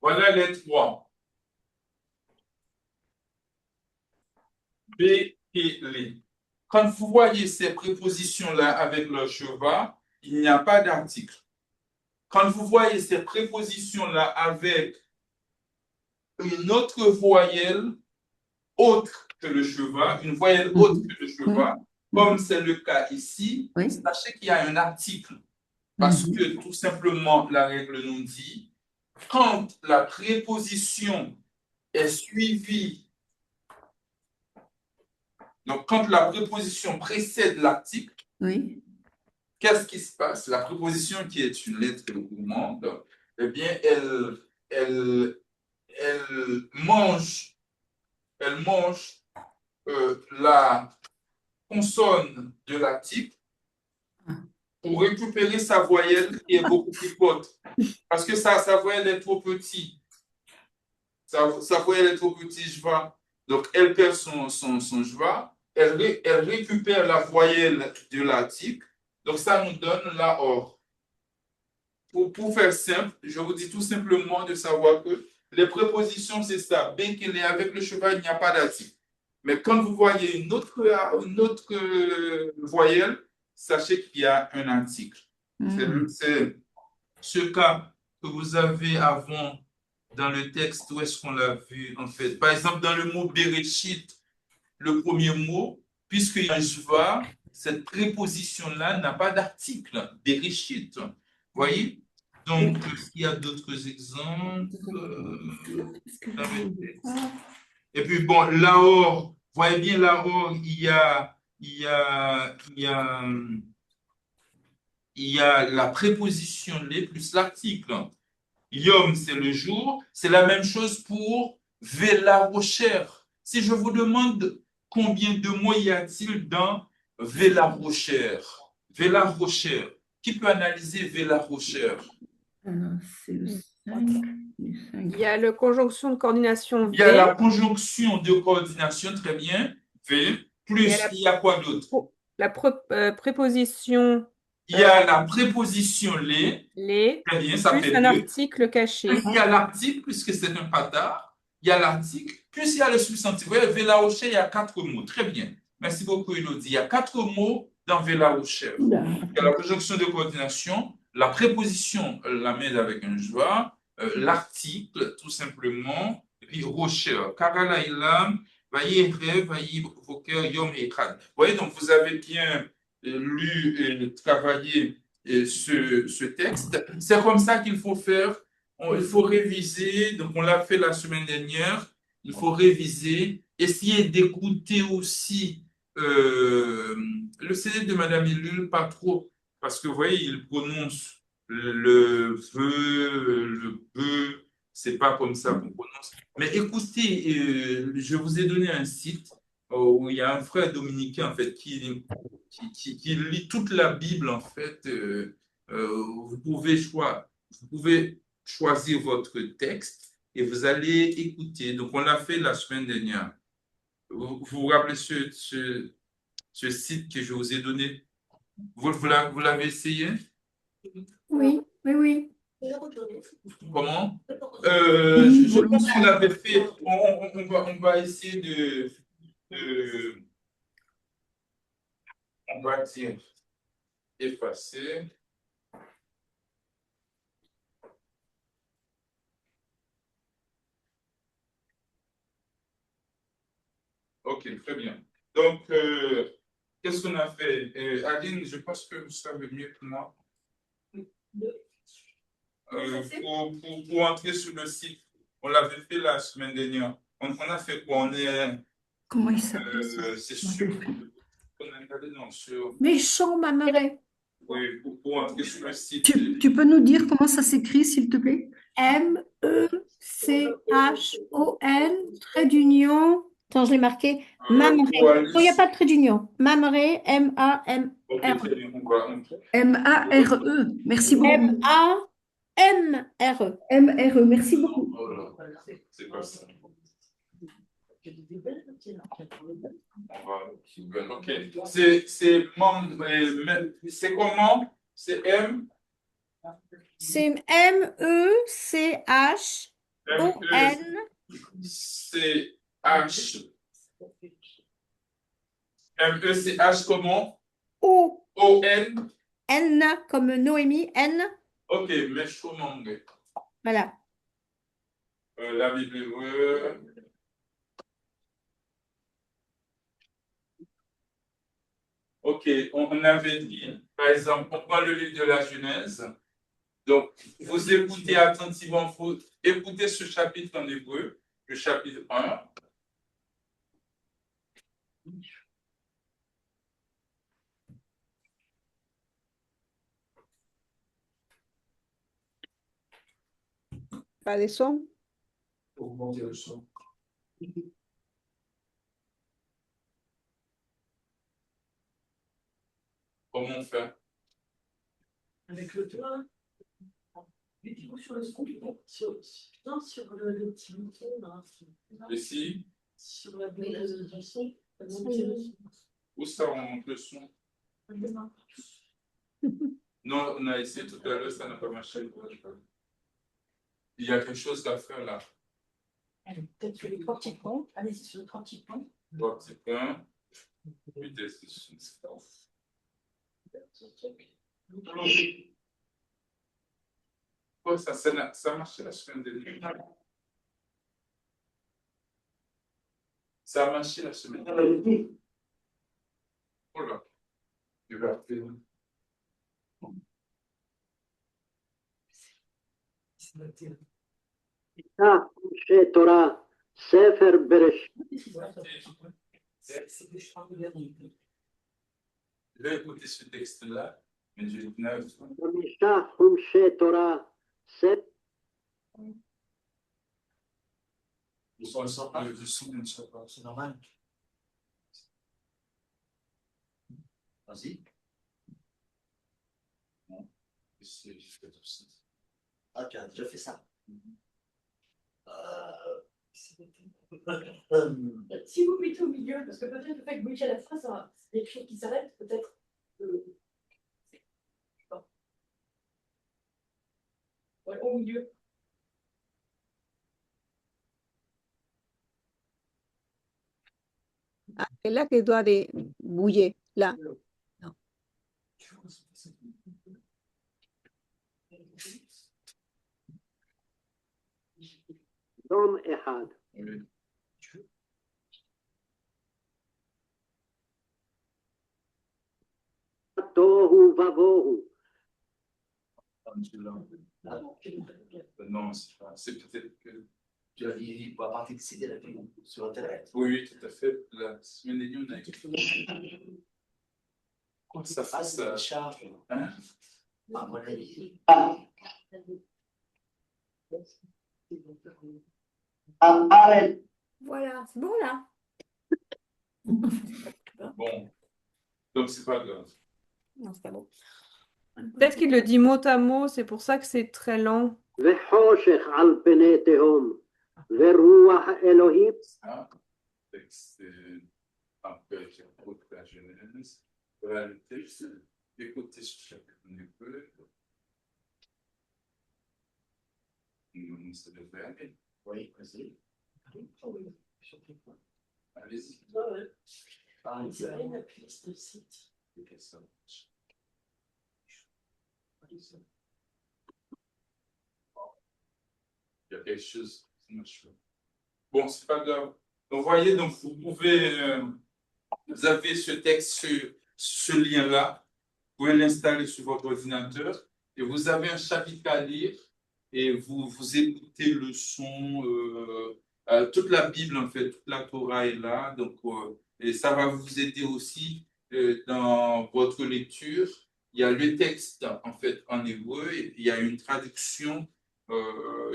Voilà les trois. Bekele. Quand vous voyez ces prépositions-là avec le cheval, il n'y a pas d'article. Quand vous voyez ces prépositions-là avec une autre voyelle autre que le cheval, une voyelle autre que le cheval, comme c'est le cas ici, sachez qu'il y a un article. Parce que tout simplement, la règle nous dit, quand la préposition est suivie, donc quand la préposition précède l'article, qu'est-ce qui se passe? La préposition qui est une lettre gourmande, eh bien, elle mange la consonne de l'article pour récupérer sa voyelle qui est beaucoup plus forte. Parce que sa voyelle est trop petite. Sa voyelle est trop petite, jva. Donc, elle perd son jva. Elle récupère la voyelle de l'article. Donc, ça nous donne la or. Pour faire simple, je vous dis tout simplement de savoir que les prépositions, c'est ça. Bien qu'il est avec le cheval, il n'y a pas d'article. Mais quand vous voyez une autre voyelle, sachez qu'il y a un article. C'est ce cas que vous avez avant dans le texte. Où est-ce qu'on l'a vu en fait? Par exemple, dans le mot Bereshit, le premier mot, puisqu'il y a un jva, cette préposition-là n'a pas d'article. Bereshit. Vous voyez? Donc, il y a d'autres exemples dans le texte. Et puis, bon, Lahor, voyez bien Lahor, il y a la préposition les plus l'article. Yom, c'est le jour. C'est la même chose pour Vela-Rocher. Si je vous demande combien de mots y a-t-il dans Vela-Rocher? Vela-Rocher. Qui peut analyser Vela-Rocher? C'est le 5. Il y a la conjonction de coordination Il y a la V. conjonction de coordination, très bien. V. Plus, il y a quoi d'autre? La préposition Il y a la préposition les. les, Très bien, ça plus fait un deux. article caché. Il y a l'article, puisque c'est un patard. Il y a l'article, puis il y a le substantif. Vous voyez, Vela-Rocher, il y a 4 mots. Très bien. Merci beaucoup, Elodie. Il y a 4 mots dans Vela-Rocher. Il y a la conjonction de coordination, la préposition, la met avec un joie, l'article, tout simplement, puis Rocher. Karalaïlam, Vaïre, Vaï, Voker, Yom et Echad. Vous voyez, donc vous avez bien lu et travaillé ce texte. C'est comme ça qu'il faut faire. Il faut réviser. Donc, on l'a fait la semaine dernière. Il faut réviser. Essayer d'écouter aussi le CD de Madame Ilul, pas trop. Parce que, vous voyez, il prononce le vœu, le bœuf. C'est pas comme ça qu'on prononce. Mais écoutez, je vous ai donné un site où il y a un frère dominicain, en fait, qui lit toute la Bible, en fait. Vous pouvez choisir votre texte et vous allez écouter. Donc, on l'a fait la semaine dernière. Vous vous rappelez ce site que je vous ai donné? Vous l'avez essayé? Oui. Comment? Je pense qu'on l'avait fait. On va essayer on va dire effacer. Ok, très bien. Donc, qu'est-ce qu'on a fait? Aline, je pense que vous savez mieux que moi. Pour entrer sur le site, on l'avait fait la semaine dernière. On a fait quoi? On est. Comment il s'appelle? C'est sûr. On est allé sur. Méchant, ma mère. Oui, pour entrer sur le site. Tu peux nous dire comment ça s'écrit, s'il te plaît? MECHON, trait d'union. Attends, je l'ai marqué. Mamre. Il n'y a pas de trait d'union. Mamre, M-A-M-R. Ok, très bien, on va. M-A-R-E. Merci beaucoup. M-A-M-R-E. M-R-E. Merci beaucoup. Oh là, c'est pas ça. On va. Ok. C'est comment? C'est M. C'est M-E-C-H-O-N. C-H. M-E-C-H comment? O. O-N. N comme Noémie, N. Ok, Meshomang. Voilà. La Bible hébreu. Ok, on avait dit, par exemple, on prend le livre de la Genèse. Donc, vous écoutez attentivement, vous écoutez ce chapitre en hébreu, le chapitre 1. Pas de son? Augmenter le son. Comment on fait? Avec le toit. Mettez-vous sur le son. Non, sur le petit bouton là. Ici, Sur la base du son. où ça on monte le son? Non, on a essayé tout à l'heure, ça n'a pas marché. Il y a quelque chose à faire là. Peut-être sur les 3 petits points. Allez-y sur les 3 petits points. 3 petits points. Vitesse de son. Oh, ça marche la semaine dernière. Ça a marché la semaine dernière. Oh là. Je vais appeler. chez Torah, Sefer Bereshit. Je vais écouter ce texte-là, mais je n'ai Misha chez Torah, Sefer. Le son ne sort pas. Le son ne sort pas. C'est normal. Vas-y. Ah, tu as déjà fait ça. Si vous mettez au milieu, parce que peut-être le fait que vous mettez à la fin, ça, c'est quelque chose qui s'arrête, peut-être. Je sais pas. Ouais, au milieu. Ah, es la que doit de bouger, là. Non. Dom Ehad. Tohu Vavohu. Non, c'est pas. C'est peut-être que. Tu as dit, il ne va pas accéder à la vie sur Internet. Oui, tout à fait. La semaine dernière, on a écrit. Quoi ça fait ça? Charge. Hein? À mon avis. Voilà, c'est bon là. Bon. Donc, c'est pas grave. Non, c'est pas bon. Peut-être qu'il le dit mot à mot, c'est pour ça que c'est très lent. Vechoshech al pene tehom. Veruach Elohim. Ça, texte un peu qui apporte la Genèse. Voilà le texte. Écoutez ce chapitre en hébreu. Ça devrait aller. Oui, vas-y. Allez-y. Ah, Il y a une piste de site. Il y a quelque chose qui marche pas. Bon, c'est pas grave. Donc, voyez, donc vous pouvez, vous avez ce texte, ce lien-là, vous pouvez l'installer sur votre ordinateur et vous avez un chapitre à lire et vous écoutez le son, toute la Bible en fait, toute la Torah est là, donc et ça va vous aider aussi dans votre lecture. Il y a le texte en fait en hébreu et puis il y a une traduction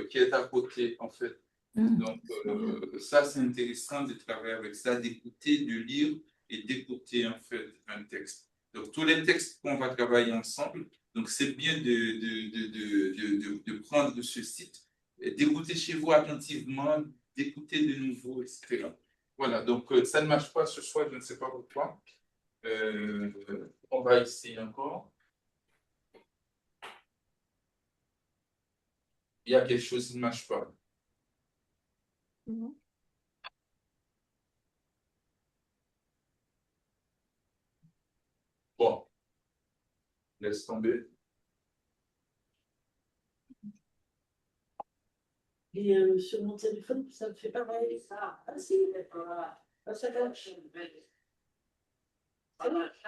qui est à côté en fait. Donc, ça, c'est intéressant de travailler avec ça, d'écouter, de lire et d'écouter, en fait, un texte. Donc, tous les textes qu'on va travailler ensemble, donc c'est bien de prendre ce site, d'écouter chez vous attentivement, d'écouter de nouveau, etc. Voilà, donc ça ne marche pas ce soir, je ne sais pas pourquoi. On va essayer encore. Il y a quelque chose qui ne marche pas. Bon, laisse tomber. Et sur mon téléphone, ça me fait pareil. Ça. Ah si, voilà. Ah, ça marche. Ça marche.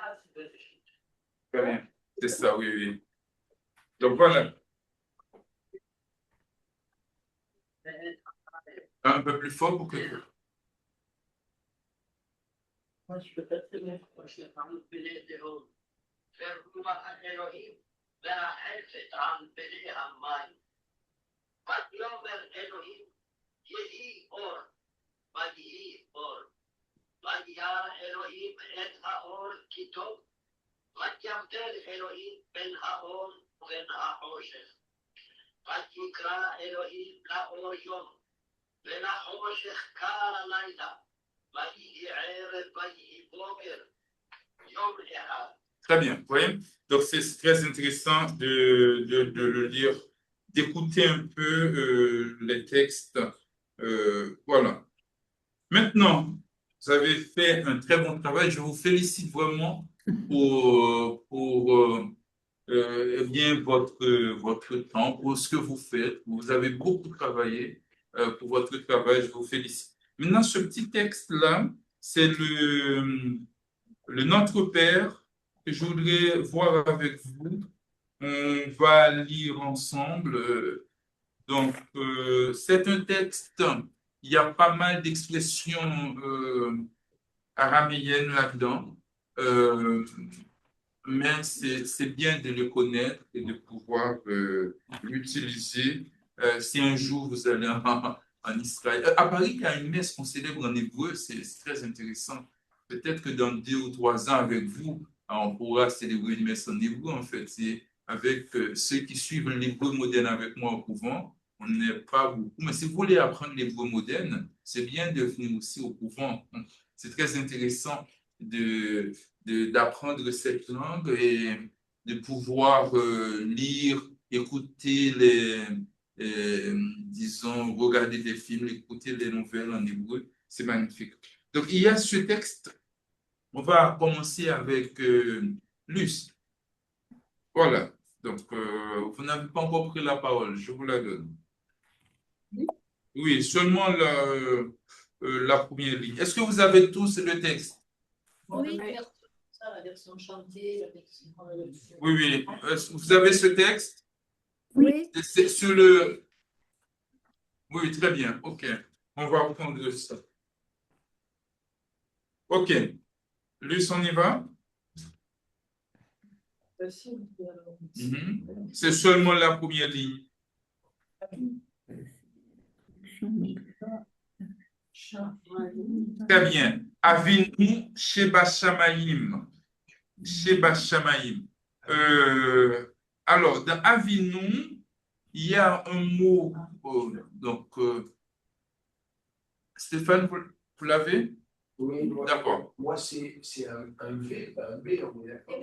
Très bien. C'est ça, oui, oui. Donc voilà. Un peu plus fort pour que... Moi, je peux pas très bien. Moi, je Très bien, vous voyez? Donc, c'est très intéressant de le lire, d'écouter un peu les textes. Voilà. Maintenant, vous avez fait un très bon travail. Je vous félicite vraiment pour eh bien, votre temps, pour ce que vous faites. Vous avez beaucoup travaillé pour votre travail. Je vous félicite. Maintenant, ce petit texte-là, c'est le Notre Père que je voudrais voir avec vous. On va lire ensemble. Donc, c'est un texte, il y a pas mal d'expressions araméennes là-dedans, mais c'est bien de le connaître et de pouvoir l'utiliser. Si un jour vous allez en Israël, à Paris, il y a une messe qu'on célèbre en hébreu, c'est très intéressant. Peut-être que dans 2 ou 3 ans avec vous, on pourra célébrer une messe en hébreu, en fait. C'est avec ceux qui suivent l'hébreu moderne avec moi au couvent. On n'est pas beaucoup. Mais si vous voulez apprendre l'hébreu moderne, c'est bien de venir aussi au couvent. C'est très intéressant d'apprendre cette langue et de pouvoir lire, écouter disons, regarder des films, écouter des nouvelles en hébreu. C'est magnifique. Donc, il y a ce texte. On va commencer avec Luce. Voilà. Donc, vous n'avez pas encore pris la parole. Je vous la donne. Oui, seulement la première ligne. Est-ce que vous avez tous le texte? Oui, ça, la version chantée, la version... Oui, oui. Vous avez ce texte? Oui. C'est sur le... Oui, très bien. OK. On va prendre ça. OK. Luce, on y va? C'est seulement la première ligne. Très bien. Avinu Sheba Shamayim. Sheba Shamayim. Alors, dans Avinu, il y a un mot. Donc, Stéphane, vous l'avez? Oui, d'accord. Moi, c'est un V, pas un B, on est d'accord.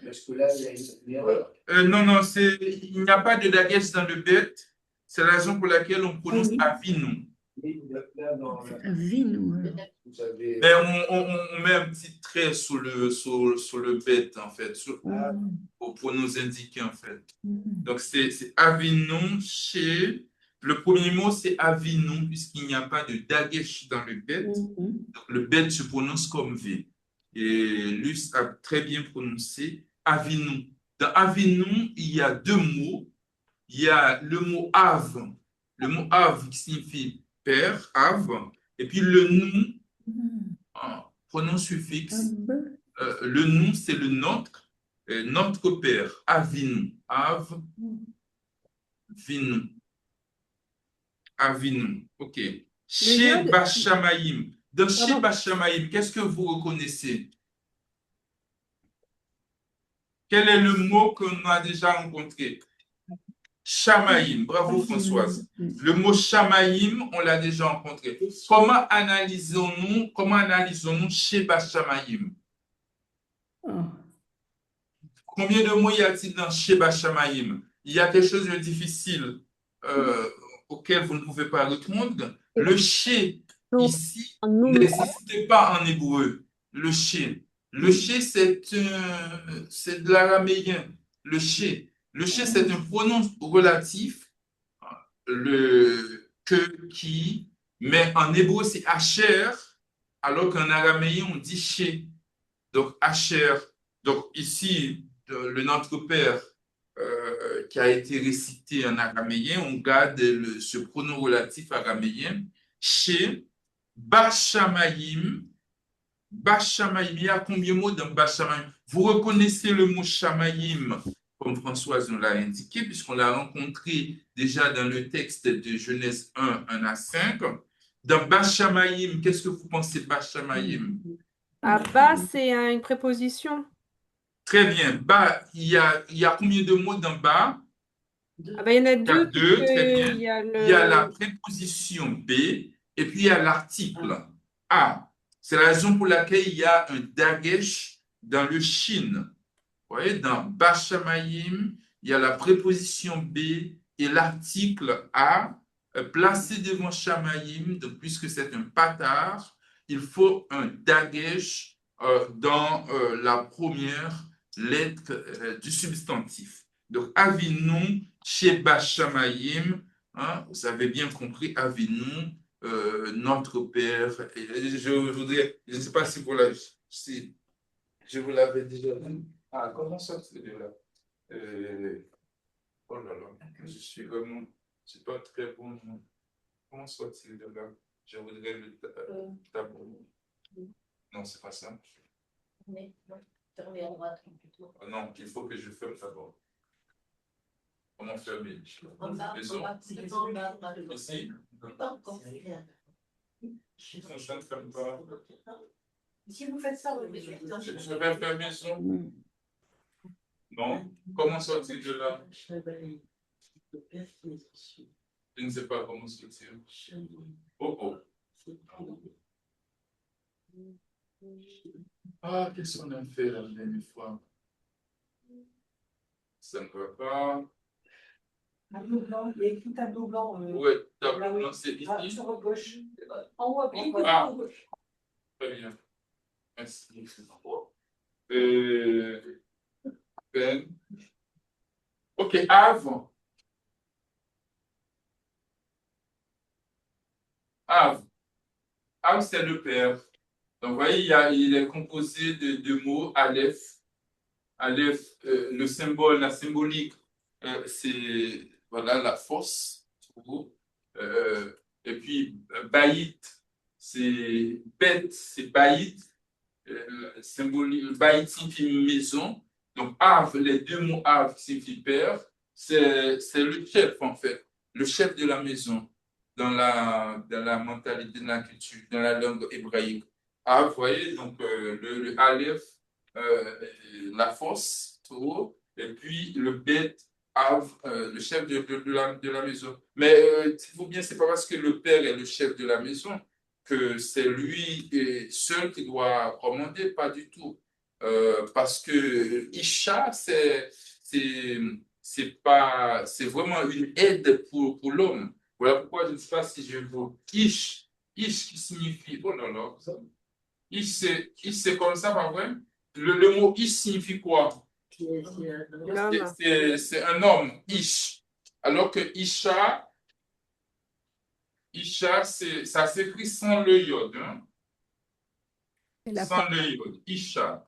Parce que là, il y a une erreur. Non, non, il n'y a pas de dagesh dans le bête. C'est la raison pour laquelle on prononce Avinu. Avinu. Vous avez... Mais on met un petit trait sur le bête, en fait, pour nous indiquer, en fait. Donc, c'est Avinu chez... Le premier mot, c'est Avinu, puisqu'il n'y a pas de dagesh dans le bête. Donc, le bête se prononce comme V. Et Luce a très bien prononcé Avinu. Dans Avinu, il y a 2 mots. Il y a le mot Av. Le mot Av qui signifie père, Av. Et puis le nom, pronom suffixe. Le nom, c'est le notre. Notre père, Avinu. Av, Vinu. Avinu. OK. Chez yod, Bachamaïm. Dans chez pardon, Bachamaïm, qu'est-ce que vous reconnaissez? Quel est le mot qu'on a déjà rencontré? Shamaïm. Bravo Françoise. Le mot Shamaïm, on l'a déjà rencontré. Comment analysons-nous chez Bachamaïm? Combien de mots y a-t-il dans Sheba Shamayim? Il y a quelque chose de difficile auquel vous ne pouvez pas répondre. Le She, ici, n'existe pas en hébreu. Le She. Le She, c'est de l'araméen. Le She. Le She, c'est un pronom relatif, le que, qui, mais en hébreu, c'est Asher, alors qu'en araméen, on dit She. Donc, Asher. Donc, ici, le Notre Père qui a été récité en araméen, on garde ce pronom relatif araméen. Chez Bachamaïm, il y a combien de mots dans Bachamaïm? Vous reconnaissez le mot Chamaïm, comme Françoise nous l'a indiqué, puisqu'on l'a rencontré déjà dans le texte de Genèse 1, 1 à 5. Dans Bachamaïm, qu'est-ce que vous pensez de Bachamaïm? Abba, c'est une préposition. Très bien. Ba, il y a combien de mots dans ba? Ah ben, il y en a Il y a deux, deux, très bien. il y a Il y a la le... préposition B et puis il y a l'article A. C'est la raison pour laquelle il y a un dagesh dans le shin. Vous voyez, dans Bachamaïm, il y a la préposition B et l'article A placé devant Shamaïm. Donc, puisque c'est un patar, il faut un dagesh dans la première lettre du substantif. Donc, Avinu, Sheba Shamayim, hein, vous avez bien compris, Avinu, notre Père. Je voudrais, je ne sais pas si vous l'avez, si je vous l'avais déjà dit. Ah, comment sortir de là? Oh là là, je suis vraiment, c'est pas très bon. Comment sortir de là? Je voudrais le tableau. Non, c'est pas ça. Mais non, fermez à droite. Non, il faut que je ferme d'abord. Comment fermer? En bas, c'est en bas. Ici? Pas encore. Ça ne ferme pas. Si vous faites ça, vous Je vais fermer ça. Non? Comment sortir de là? Je ne sais pas comment sortir. Oh oh. Ah, qu'est-ce qu'on a fait la dernière fois? Ça ne va pas. Tableau blanc, il y a écrit tableau blanc. Oui, tableau là, oui. blanc, c'est ici. Ah, sur gauche. En haut à gauche. Ah, très bien. Merci. Ben. Ok, avant. Av. Av, c'est le père. Donc, vous voyez, il est composé de deux mots, Aleph. Aleph, le symbole, la symbolique, c'est voilà, la force. Et puis, Baït, c'est bête, c'est Baït. Symbolique, Baït signifie maison. Donc, Av, les deux mots Av signifient père. C'est le chef, en fait, le chef de la maison dans la mentalité, dans la culture, dans la langue hébraïque. Av, vous voyez, donc le Aleph, la force, tout, et puis le Bet, Av, le chef de la maison. Mais dites-vous bien, c'est pas parce que le père est le chef de la maison que c'est lui seul qui doit commander, pas du tout. Parce que Isha, c'est vraiment une aide pour l'homme. Voilà pourquoi je ne sais pas si je vous Ish qui signifie, oh là là, Ish c'est comme ça, pas vrai? Le mot Ish signifie quoi? C'est un homme, Ish. Alors que Isha, ça s'écrit sans le yod. Hein? Sans le yod, Isha.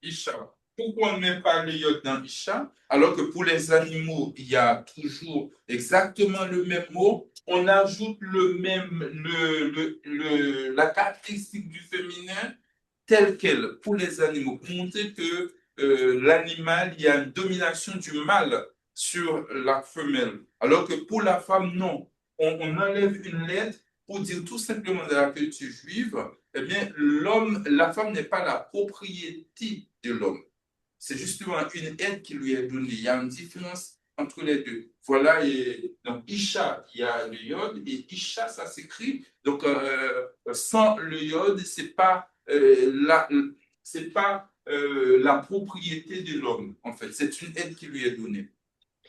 Isha. Pourquoi on ne met pas le yod dans Isha? Alors que pour les animaux, il y a toujours exactement le même mot. On ajoute la caractéristique du féminin telle qu'elle pour les animaux, pour montrer que l'animal, il y a une domination du mâle sur la femelle. Alors que pour la femme, non. On enlève une lettre pour dire tout simplement dans la culture juive, eh bien, la femme n'est pas la propriété de l'homme. C'est justement une aide qui lui est donnée. Il y a une différence entre les deux. Voilà, et donc Isha, il y a le yod, et Isha, ça s'écrit. Donc, sans le yod, c'est pas la propriété de l'homme, en fait. C'est une aide qui lui est donnée.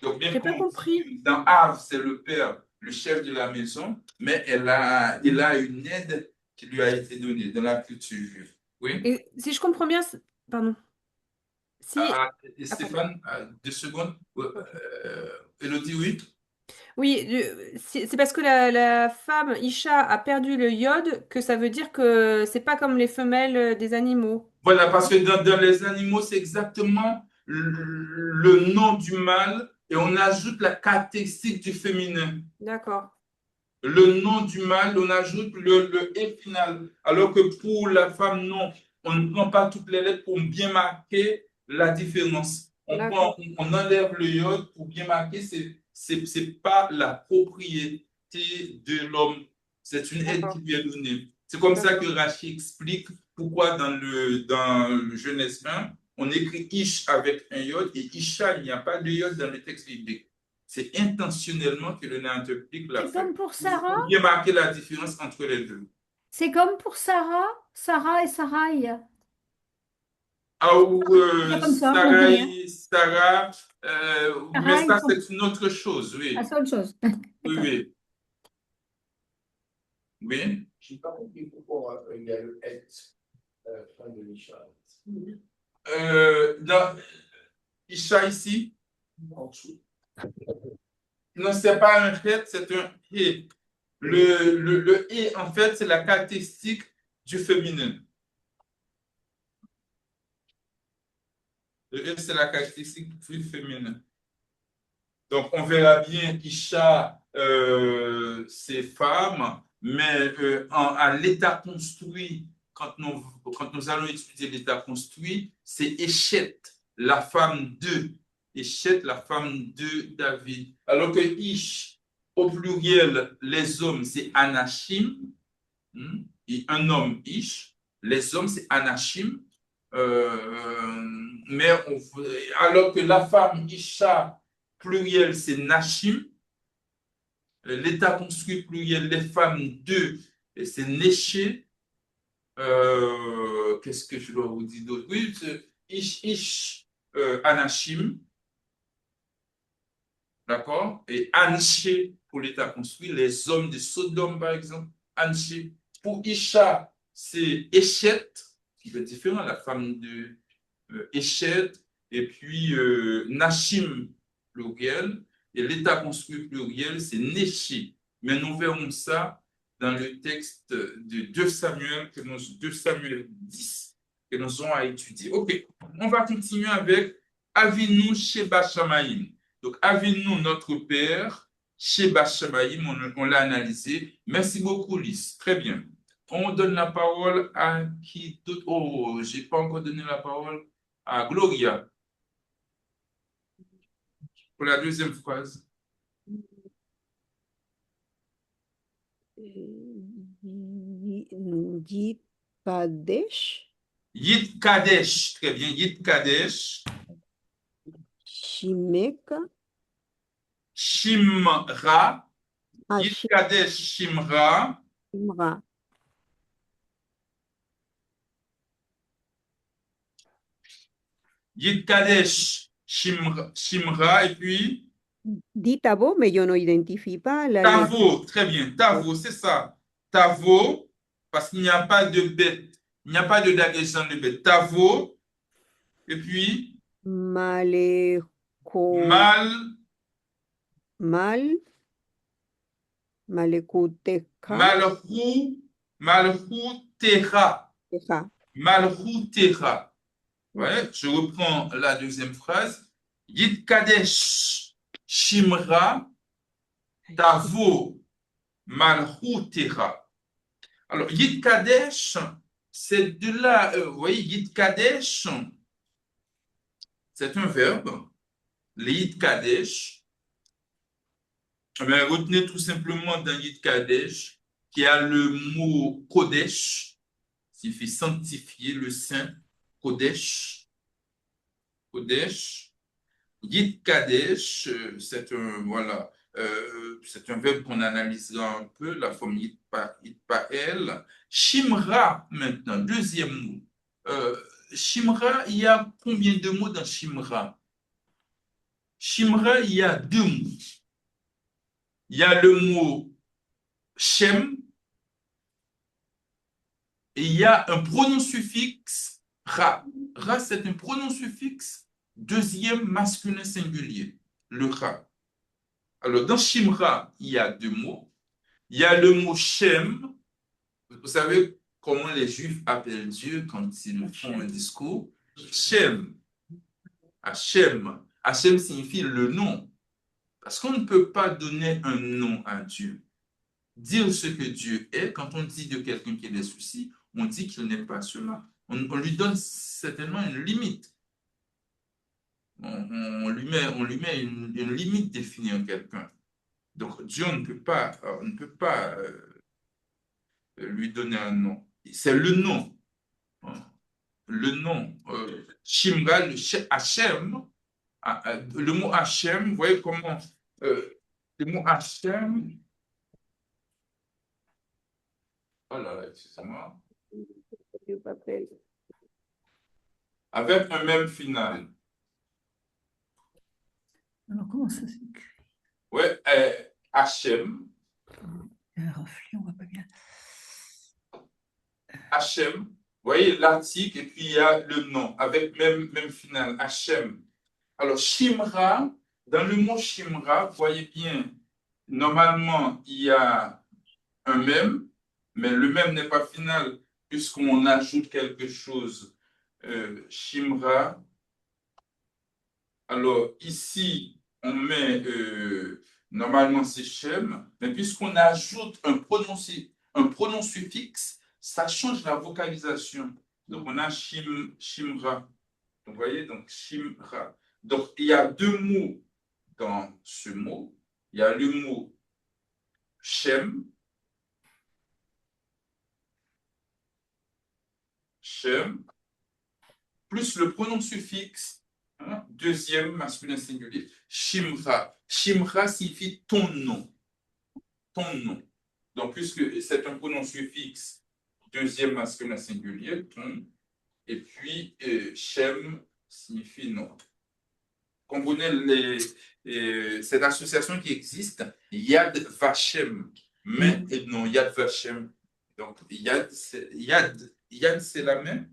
Donc, bien J'ai pas compris. dans Av, c'est le père, le chef de la maison, mais il a une aide qui lui a été donnée dans la culture juive. Oui. Et si je comprends bien, pardon. Si, Et Stéphane, 2 secondes. Élodie, oui. oui, c'est parce que la femme Isha a perdu le iode que ça veut dire que c'est pas comme les femelles des animaux. Voilà, parce que dans les animaux, c'est exactement le nom du mâle et on ajoute la caractéristique du féminin. D'accord. Le nom du mâle, on ajoute le et final. Alors que pour la femme, non. On ne prend pas toutes les lettres pour bien marquer la différence. On enlève le iode pour bien marquer, c'est pas la propriété de l'homme. C'est une aide qui lui est donnée. C'est comme ça que Rachi explique pourquoi dans le Genèse 1, on écrit Ish avec un iode et Isha, il n'y a pas de iode dans le texte biblique. C'est intentionnellement que le narrateur biblique l'a fait. C'est comme pour Sarah. Pour bien marquer la différence entre les deux. C'est comme pour Sarah, Sarah et Sarai. Ah, ou comme ça, Sarah, mais ça, Sarai, c'est une autre chose, oui. Ah, c'est autre chose. Oui, oui. Oui. Je n'ai pas compris pourquoi il y a le et à la fin de l'Isha. Dans Isha ici, En dessous. non, ce n'est pas un fait, c'est un et. Le et, en fait, c'est la caractéristique du féminin. Le et, c'est la caractéristique du féminin. Donc, on verra bien Isha, c'est femme, mais à l'état construit, quand nous allons étudier l'état construit, c'est Échet, la femme de Échet, la femme de David. Alors que Ish, au pluriel, les hommes, c'est Anachim, et un homme Ish, les hommes, c'est Anachim. Mais alors que la femme Isha, pluriel, c'est Nashim. L'état construit pluriel, les femmes deux, c'est Néché. Qu'est-ce que je dois vous dire d'autre? Oui, Ish, Anashim. D'accord? Et Anché pour l'état construit, les hommes de Sodome, par exemple. Anché. Pour Isha, c'est Échet, qui est différent, la femme de Échet. Et puis Nashim, pluriel, et l'état construit pluriel, c'est Néché. Mais nous verrons ça dans le texte de 2 Samuel 10, que nous avons à étudier. OK, on va continuer avec Avinu Sheba Shamaim. Donc, Avinu, notre père, Sheba Shamaim, on l'a analysé. Merci beaucoup, Lys. Très bien. On donne la parole à qui d'autre? Oh, je n'ai pas encore donné la parole à Gloria. Pour la deuxième phrase. Yit Kadesh. Yit Kadesh. Très bien. Yit Kadesh. Shimeka. Shimra. Yit Kadesh Shimra. Shimra. Yit Kadesh Shimra. Et puis Dit Tavo, mais je n'identifie pas la Tavo, très bien. Tavo, c'est ça. Tavo, parce qu'il n'y a pas de bête. Il n'y a pas de dagéchan de bête. Tavo, et puis Maleko. Malekuteka. Malchutera. Malchutera. Ouais, je reprends la deuxième phrase. Yit Kadesh Shimra Tavo Malchutera. Alors, Yit Kadesh, c'est de là, vous voyez, Yit Kadesh, c'est un verbe les Yid Kadesh, mais retenez tout simplement dans Yid Kadesh qu'il y a le mot Kodesh, signifie sanctifier, le saint, Kodesh, Kodesh. Yid Kadesh, c'est un verbe qu'on analysera un peu, la forme Yid Pa'el. Shimra, maintenant, deuxième mot. Shimra, il y a combien de mots dans Shimra? Shimra, il y a deux mots. Il y a le mot Shem et il y a un pronom suffixe Ra. Ra, c'est un pronom suffixe deuxième masculin singulier, le Ra. Alors, dans Shimra, il y a deux mots. Il y a le mot Shem. Vous savez comment les Juifs appellent Dieu quand ils font un discours? Shem. Hachem. Hachem signifie le nom. Parce qu'on ne peut pas donner un nom à Dieu. Dire ce que Dieu est, quand on dit de quelqu'un qui a des soucis, on dit qu'il n'est pas cela. On lui donne certainement une limite. On lui met une limite définie en quelqu'un. Donc Dieu, on ne peut pas lui donner un nom. C'est le nom. Le nom. Shimra, Hachem. Le mot Hachem, vous voyez comment le mot Hachem. Voilà, excusez-moi. Avec un même final. Alors, comment ça s'écrit? Oui, Hachem. Il y a un reflet, on voit pas bien. Hachem. Vous voyez l'article et puis il y a le nom avec même final. Hachem. Alors, Shimra, dans le mot Shimra, vous voyez bien, normalement, il y a un même, mais le même n'est pas final puisqu'on ajoute quelque chose. Shimra. Alors, ici, on met, normalement, c'est Shem, mais puisqu'on ajoute un pronom suffixe, ça change la vocalisation. Donc, on a Shimra. Vous voyez, donc Shimra. Donc, il y a deux mots dans ce mot. Il y a le mot Shem, plus le pronom suffixe, deuxième masculin singulier, Shimra. Shimra signifie ton nom. Ton nom. Donc, puisque c'est un pronom suffixe, deuxième masculin singulier, ton, et puis Shem signifie nom. Comprenez cette association qui existe, Yad Vashem, mais et non Yad Vashem. Donc Yad c'est la main,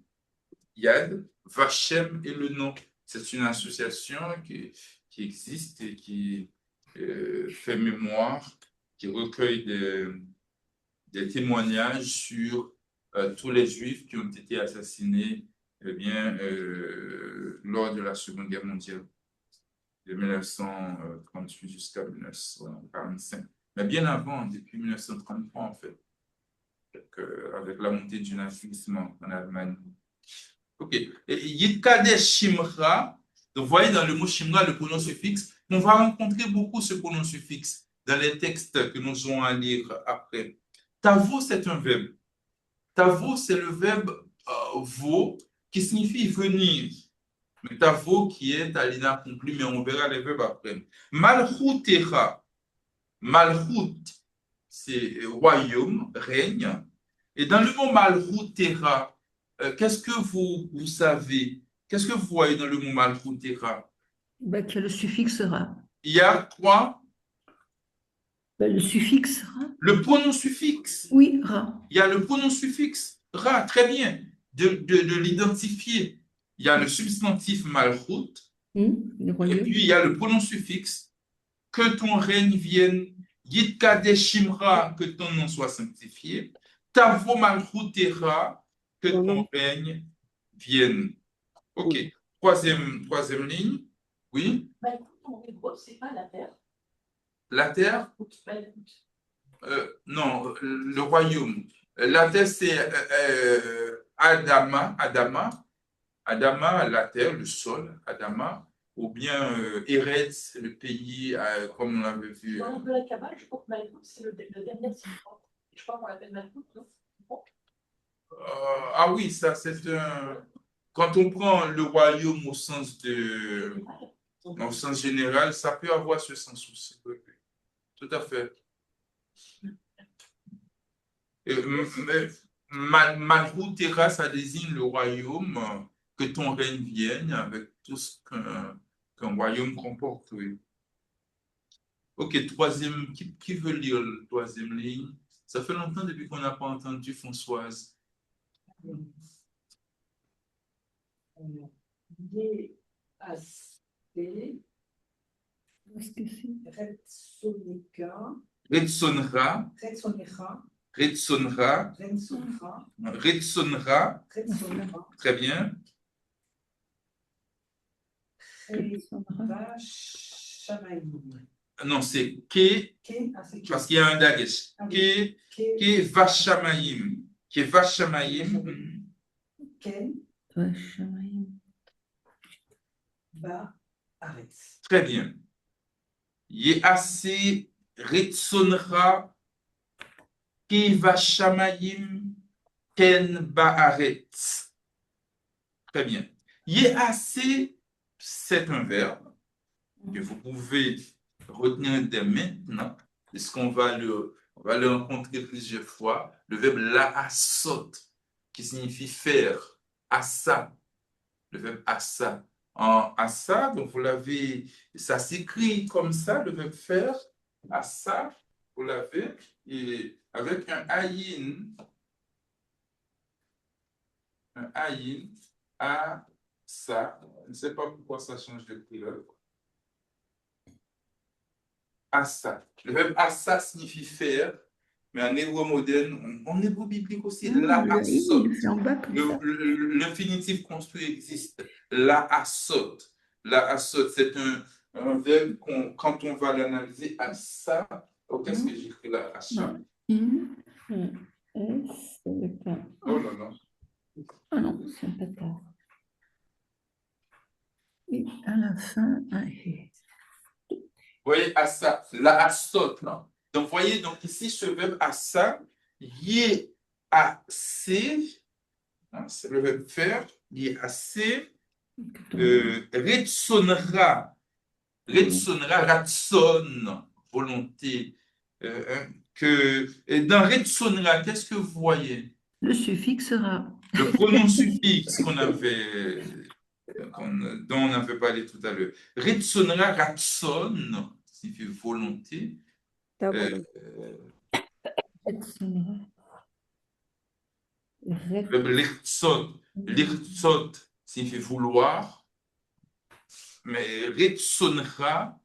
Yad Vashem est le nom. C'est une association qui existe et qui fait mémoire, qui recueille des témoignages sur tous les Juifs qui ont été assassinés lors de la Seconde Guerre mondiale. De 1938 jusqu'à 1945. Mais bien avant, depuis 1933 en fait, avec la montée du nazisme en Allemagne. Ok. Et Yid Kadesh Shimra, donc vous voyez dans le mot Shimra, le pronom suffixe, on va rencontrer beaucoup ce pronom suffixe dans les textes que nous aurons à lire après. Tavo, c'est un verbe. Tavo, c'est le verbe vo qui signifie venir. Mais tavo qui est à l'inaccompli, mais on verra les verbes après. Malchutera. Malchut, c'est royaume, règne. Et dans le mot Malchutera, qu'est-ce que vous savez? Qu'est-ce que vous voyez dans le mot Malchutera? Ben, qu'il y a le suffixe ra. Il y a quoi? Ben, le suffixe ra. Le pronom suffixe. Oui, ra. Il y a le pronom suffixe ra, très bien, de l'identifier. Il y a le substantif malchut, et puis il y a le pronom suffixe, que ton règne vienne, Yid Kadesh Shimra, que ton nom soit sanctifié, Tavo malchutera, que ton règne vienne. Ok, troisième ligne, oui. En hébreu, c'est pas la terre. La terre? Non, le royaume. La terre, c'est Adama, la terre, le sol, Adama, ou bien Eretz, le pays, comme on l'avait vu. Dans la Kabbale, je crois que Malkout, c'est le dernier sifflement. Je crois qu'on l'appelle Malkout, non? Ah oui, ça c'est un... Quand on prend le royaume au sens général, ça peut avoir ce sens aussi. Oui, oui. Tout à fait. Malchut Terra, ça désigne le royaume, que ton règne vienne avec tout ce qu'un royaume comporte. Oui. Ok, troisième, qui veut lire la troisième ligne? Ça fait longtemps depuis qu'on n'a pas entendu Françoise. Retsonika. Retsonra, Retsonera. Retsonra, Retsonra. Retsonra, Retsonra. très bien. Shamaïm. Non, c'est Ke, parce qu'il y a un dagesh. Ke Vashamaim. Ke Vashamaim. Ken. Ba Aretz. Très bien. Yease Retsonra Ke Vashamaim Ken Baaretz. Très bien. Yease, c'est un verbe que vous pouvez retenir dès maintenant, puisqu'on va le rencontrer plusieurs fois. Le verbe la'asot, qui signifie faire, asa. Le verbe asa. En asa, donc vous l'avez, ça s'écrit comme ça, le verbe faire, asa, vous l'avez, et avec un ayin, asa. Je ne sais pas pourquoi ça change de couleur. Asa. Le verbe asa signifie faire, mais en hébreu moderne, en hébreu biblique aussi, la'asot. L'infinitif construit existe. La'asot. La'asot, c'est un verbe quand on va l'analyser, asa. Oh, qu'est-ce que j'écris là? Asa. Oh là là. Ah non, c'est un peu tard. Et à la fin, un hé. Vous voyez, asa, la'asot, là. Donc, voyez, donc ici, ce verbe asa, yé assez, hein, c'est le verbe faire, yé assez, retsonera, ratson, volonté. Et dans retsonera, qu'est-ce que vous voyez? Le suffixe sera. Le pronom suffixe dont on avait parlé tout à l'heure. Retsonera, ratson, signifie volonté. Ta volonté. Lirtsot signifie vouloir, mais retsonera,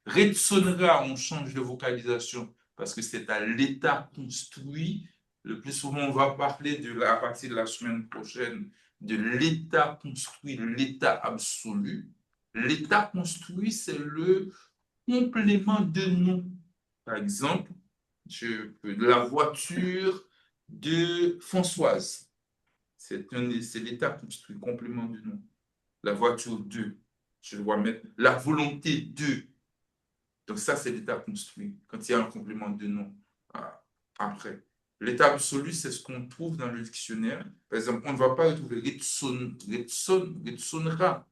retsonera, on change de vocalisation parce que c'est à l'état construit. Le plus souvent, on va parler à partir de la semaine prochaine de l'état construit, de l'état absolu. L'état construit, c'est le complément de nom. Par exemple, la voiture de Françoise. C'est l'état construit, complément de nom. La voiture de, je dois mettre la volonté de. Donc ça, c'est l'état construit, quand il y a un complément de nom après. L'état absolu, c'est ce qu'on trouve dans le dictionnaire. Par exemple, on ne va pas retrouver retsonera.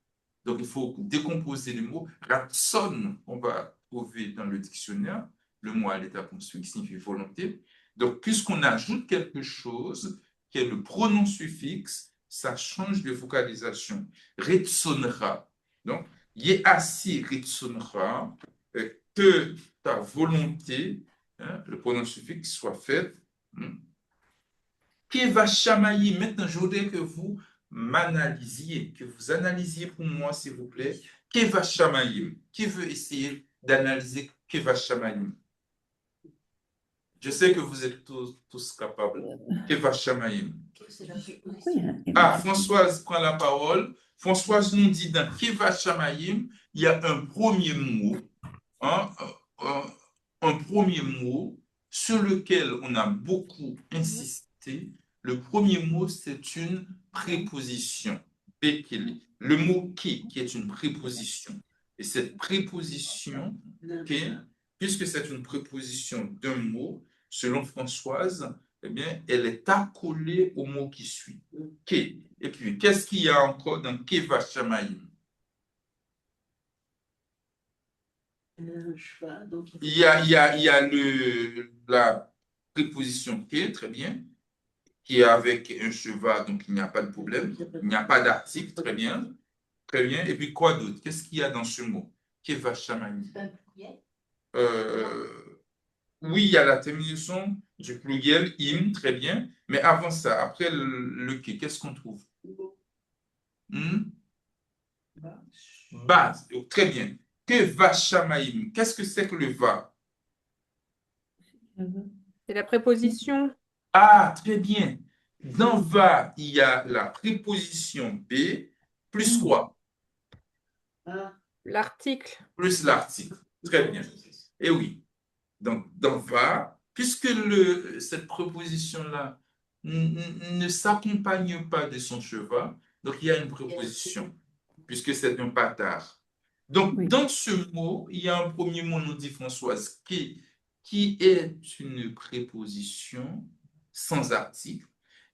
Donc il faut décomposer les mots. Ratson, on va trouver dans le dictionnaire le mot à l'état construit qui signifie volonté. Donc, puisqu'on ajoute quelque chose qui est le pronom suffixe, ça change de vocalisation. Retsonera. Donc, yeasi retsonera, que ta volonté, hein, le pronom suffixe, soit faite. Kevashamayi, maintenant, je voudrais que vous m'analysiez, que vous analysiez pour moi, s'il vous plaît. Kevashamayi. Qui veut essayer d'analyser Kevashamayi? Je sais que vous êtes tous capables. Kevashamayi. Ah, Françoise prend la parole. Françoise nous dit dans Kevashamayi, il y a un premier mot, hein, un premier mot sur lequel on a beaucoup insisté. Le premier mot, c'est une préposition. Bekele. Le mot qui est une préposition. Et cette préposition, qui, puisque c'est une préposition d'un mot, selon Françoise, eh bien, elle est accolée au mot qui suit. Qui. Et puis, qu'est-ce qu'il y a encore dans Keva Shamayim? Donc, Il y a la préposition qui, très bien, qui est avec un cheval, donc il n'y a pas de problème. Il n'y a pas d'article, très bien. Très bien. Et puis quoi d'autre? Qu'est-ce qu'il y a dans ce mot? Keva Shamayim. Oui, il y a la terminaison du pluriel im, très bien. Mais avant ça, après le qui, qu'est-ce qu'on trouve? Base. Très bien. Keva Shamayim. Qu'est-ce que c'est que le va? C'est la préposition. Ah, très bien. Dans va, il y a la préposition B plus quoi? L'article. Plus l'article. Très bien. Et oui. Donc, dans va, puisque cette préposition-là ne s'accompagne pas de son cheval, donc il y a une préposition, puisque c'est un bâtard. Donc, Oui. dans ce mot, il y a un premier mot, nous dit Françoise, qui est une préposition sans article.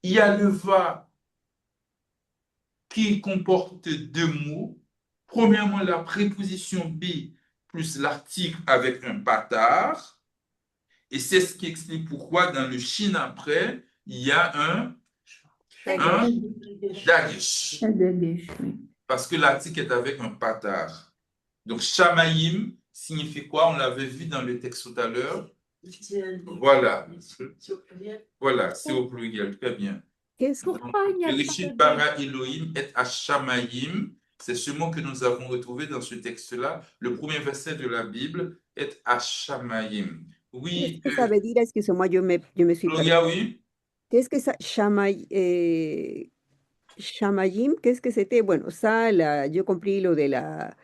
Il y a le va qui comporte deux mots. Premièrement, la préposition B plus l'article avec un bâtard. Et c'est ce qui explique pourquoi dans le Chine après, il y a un dagesh. Parce que l'article est avec un bâtard. Donc, Shamayim signifie quoi? On l'avait vu dans le texte tout à l'heure. Voilà. Voilà, c'est au pluriel. Très bien. Qu'est-ce Donc, Pourquoi il n'y a pas Bereshit de bara Elohim et Hashamayim. C'est ce mot que nous avons retrouvé dans ce texte-là. Le premier verset de la Bible est Hashamayim. Oui, que ça veut dire? Excusez-moi, je me suis perdue. Gloria, oui. Qu'est-ce que ça, Shamayim, qu'est-ce que c'était? Bueno, ça, yo compris lo de la,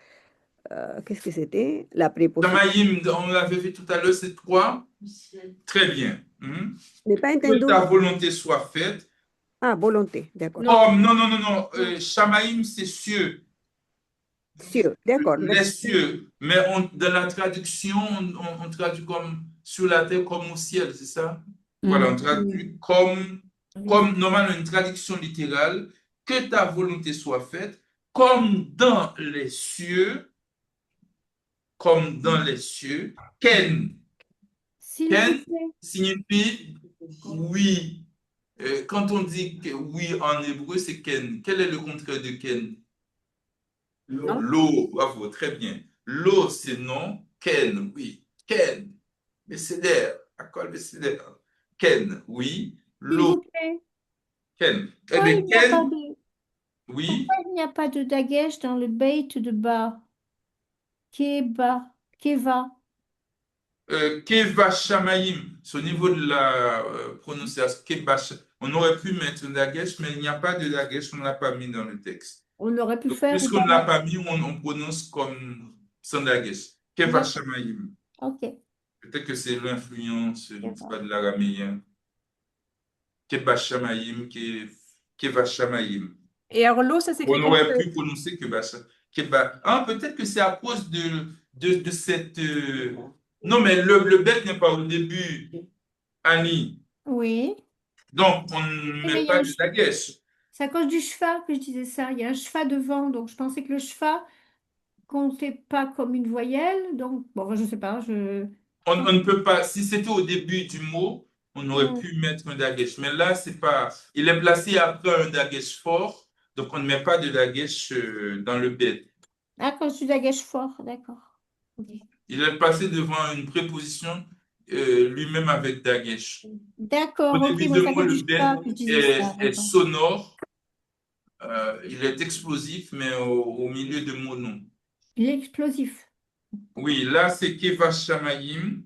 qu'est-ce que c'était? La préposition. Shamayim, on l'avait vu tout à l'heure, c'est quoi? Très bien. N'ai pas Que entendu. ta volonté soit faite. Ah, volonté, d'accord. Oh, non. Shamayim, c'est cieux. Cieux, d'accord. Les cieux. Mais dans la traduction, on traduit comme sur la terre comme au ciel, c'est ça? Voilà, on traduit comme normalement une traduction littérale, que ta volonté soit faite, comme dans les cieux, Ken. S'il Ken vous plaît. signifie oui. Quand on dit que oui en hébreu, c'est Ken. Quel est le contraire de Ken? L'eau, bravo, très bien. L'eau, c'est non. Ken, oui. Ken. Besséder, Akol Besséder. Ken, oui. S'il L'eau, vous plaît. Ken. Eh Pourquoi bien, il n'y a pas Ken, de, oui. pourquoi il n'y a pas de dagesh dans le beit de bas? Keva. Keva Shamayim, c'est au niveau de la prononciation. On aurait pu mettre un dagesh, mais il n'y a pas de dagesh, on ne l'a pas mis dans le texte. On aurait pu Donc, faire. puisqu'on ne l'a pas mis, on prononce comme sans dagesh. Keva Shamayim. Ok. Peut-être que c'est l'influence, je ne sais pas, de l'araméen. Keva Shamayim, Keva Shamayim. Et alors l'eau, ça s'écrit On comment? aurait pu prononcer Keba. Ah, peut-être que c'est à cause de cette. Non, mais le bête n'est pas au début, Annie. Oui. Donc, on ne Mais met il y a pas un de dagesh. C'est à cause du cheval que je disais ça. Il y a un cheval devant, donc je pensais que le cheval comptait pas comme une voyelle. Donc, bon, je sais pas. On ne peut pas. Si c'était au début du mot, on aurait pu mettre un dagesh. Mais là, c'est pas. Il est placé après un dagesh fort, donc on ne met pas de dagesh dans le bête. À cause du dagesh fort, d'accord. Ok. Il est placé devant une préposition lui-même avec dagesh. D'accord, Au ok, début moi, de c'est à mot, cause le du cheval bête que je disais ça. est D'accord. sonore. Il est explosif, mais au milieu de mots, non. Il est explosif. Oui, là, c'est Keva Shamayim.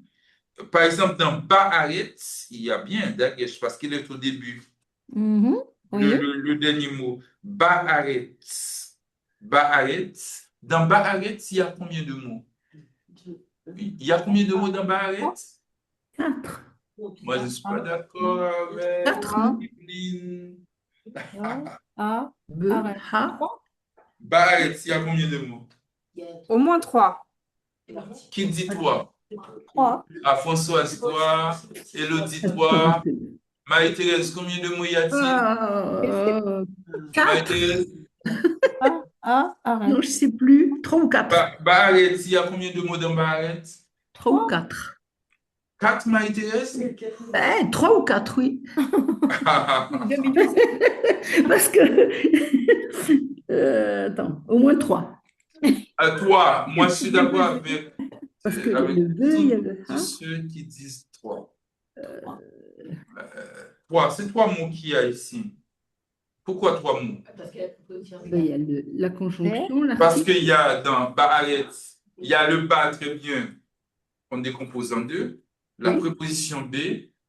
Par exemple, dans Ba'aret, il y a bien un dagesh parce qu'il est au début. Mhm, oui. Le dernier mot, Ba'aret. Ba'aret. Dans Ba'aret, il y a combien de mots? Il y a combien de mots dans Ba'aret? 4. Moi, je ne suis pas d'accord avec Quatre, non? Evelyne. A, Be, arrête. ha. Baaret, il y a combien de mots? Au moins 3. Qui dit toi? 3. Ah, Françoise, toi. Élodie, toi. Marie-Thérèse, combien de mots y a-t-il? Quatre. Marie-Thérèse, A, arrête. Non, je ne sais plus. Trois ou quatre. Baaret, il y a combien de mots dans Baaret? Trois ou quatre. 4, Marie-Thérèse? Ben, trois ou quatre, oui. 2 minutes. Parce que. Attends, au moins trois. Toi, moi je suis d'accord avec, Parce que il y a avec le be, il y a tous le tous ha. ceux qui disent 3. 3, c'est 3 mots qu'il y a ici. Pourquoi 3 mots? Parce qu'il y a la proposition. Ben, il y a la conjonction, Parce l'article. qu'il y a dans Baaret, il y a le ba très bien, on décompose en deux, la Oui. préposition B,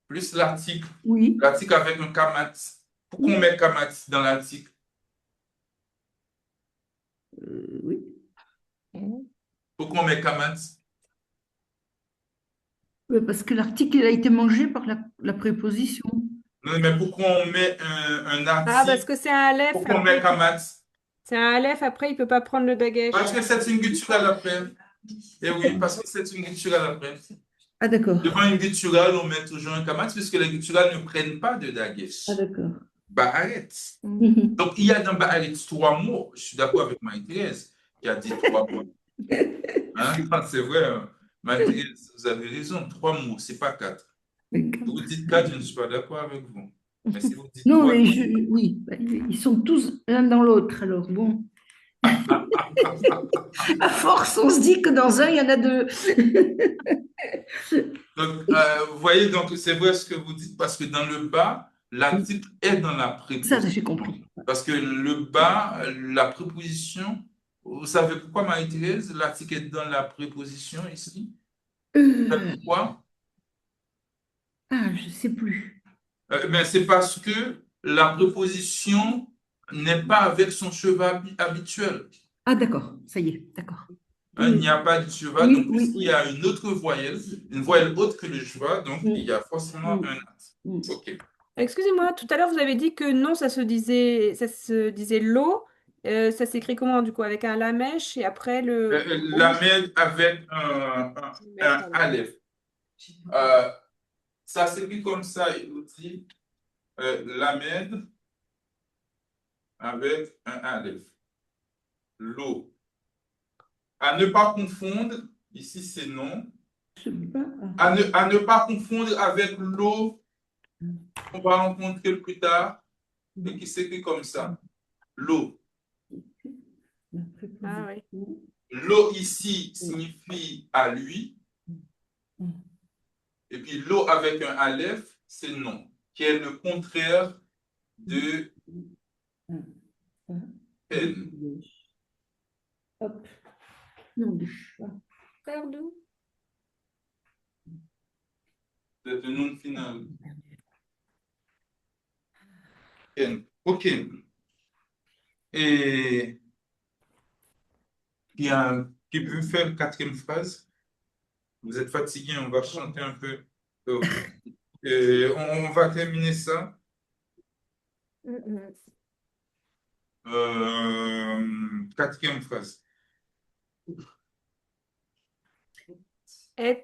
plus l'article. Oui. L'article avec un kamat. Pourquoi on met kamat dans l'article? Oui. Pourquoi on met kamat? Parce que l'article il a été mangé par la préposition. Non, mais pourquoi on met un Ah, parce article? que c'est un aleph. Pourquoi on Après, met kamat? c'est un aleph, après, il ne peut pas prendre le dagesh. Parce que c'est une gutturale après. Et oui, parce que c'est une gutturale après. Ah, d'accord. Devant une gutturale, on met toujours un kamat, puisque les gutturales ne prennent pas de dagesh. Ah, d'accord. Baaret. Donc, il y a dans Baaret 3 mots. Je suis d'accord avec Marie-Thérèse qui a dit 3 mots. Hein? C'est vrai, hein. Marie-Thérèse, vous avez raison, 3 mots, c'est pas 4. Vous dites 4, je ne suis pas d'accord avec vous. Mais si vous dites Non, 3, mais oui, ils sont tous l'un dans l'autre, alors bon. À force, on se dit que dans un, il y en a deux. donc, vous voyez, donc c'est vrai ce que vous dites, parce que dans le bas, l'article est dans la préposition. Ça, j'ai compris. Parce que le bas, la préposition, vous savez pourquoi, Marie-Thérèse, l'article est dans la préposition ici? Vous savez pourquoi? Ah, je ne sais plus. Mais c'est parce que la préposition n'est pas avec son cheval habituel. Ah, d'accord, ça y est, d'accord. Hein, il n'y a pas de cheval, Oui, donc oui, puisqu'il y a une autre voyelle, une voyelle autre que le cheval, donc il y a forcément un at. Ok. Excusez-moi, tout à l'heure, vous avez dit que non, ça se disait l'eau. Ça s'écrit comment, du coup, avec un lamèche et après le... La med avec un aleph. Ça s'écrit comme ça, il nous dit la med avec un aleph. L'eau. À ne pas confondre, ici c'est non. À ne pas confondre avec l'eau qu'on va rencontrer plus tard et qui s'écrit comme ça. L'eau. Ah oui. L'eau ici signifie à lui. Et puis l'eau avec un aleph, c'est non, qui est le contraire de peine. Hop. Non, Pardon. C'est un nom final. Peine. Ok. Et qui veut faire la 4e phrase? Vous êtes fatigué, on va chanter un peu. Donc, on va terminer ça. 4e phrase. Et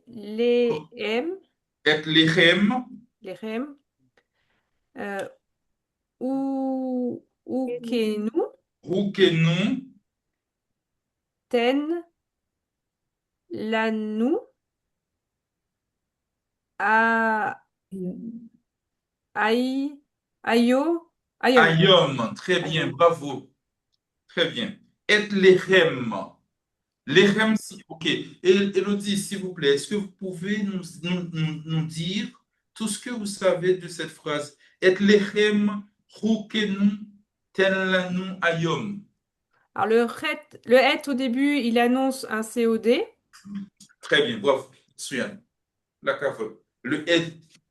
lehem. Et lechem. Lechem. Ukenu. Roukenu. Ten. Lanu. Aïe. Ayo. Ayom. Ayom. Très bien, bravo. Très bien. Et lechem. Lechem, ok. Élodie, s'il vous plaît, est-ce que vous pouvez nous dire tout ce que vous savez de cette phrase? Et lechem, roukenu, tenlanu, ayom. Alors, le het au début, il annonce un COD. Très bien, bravo. Suyan. La cave. Le et,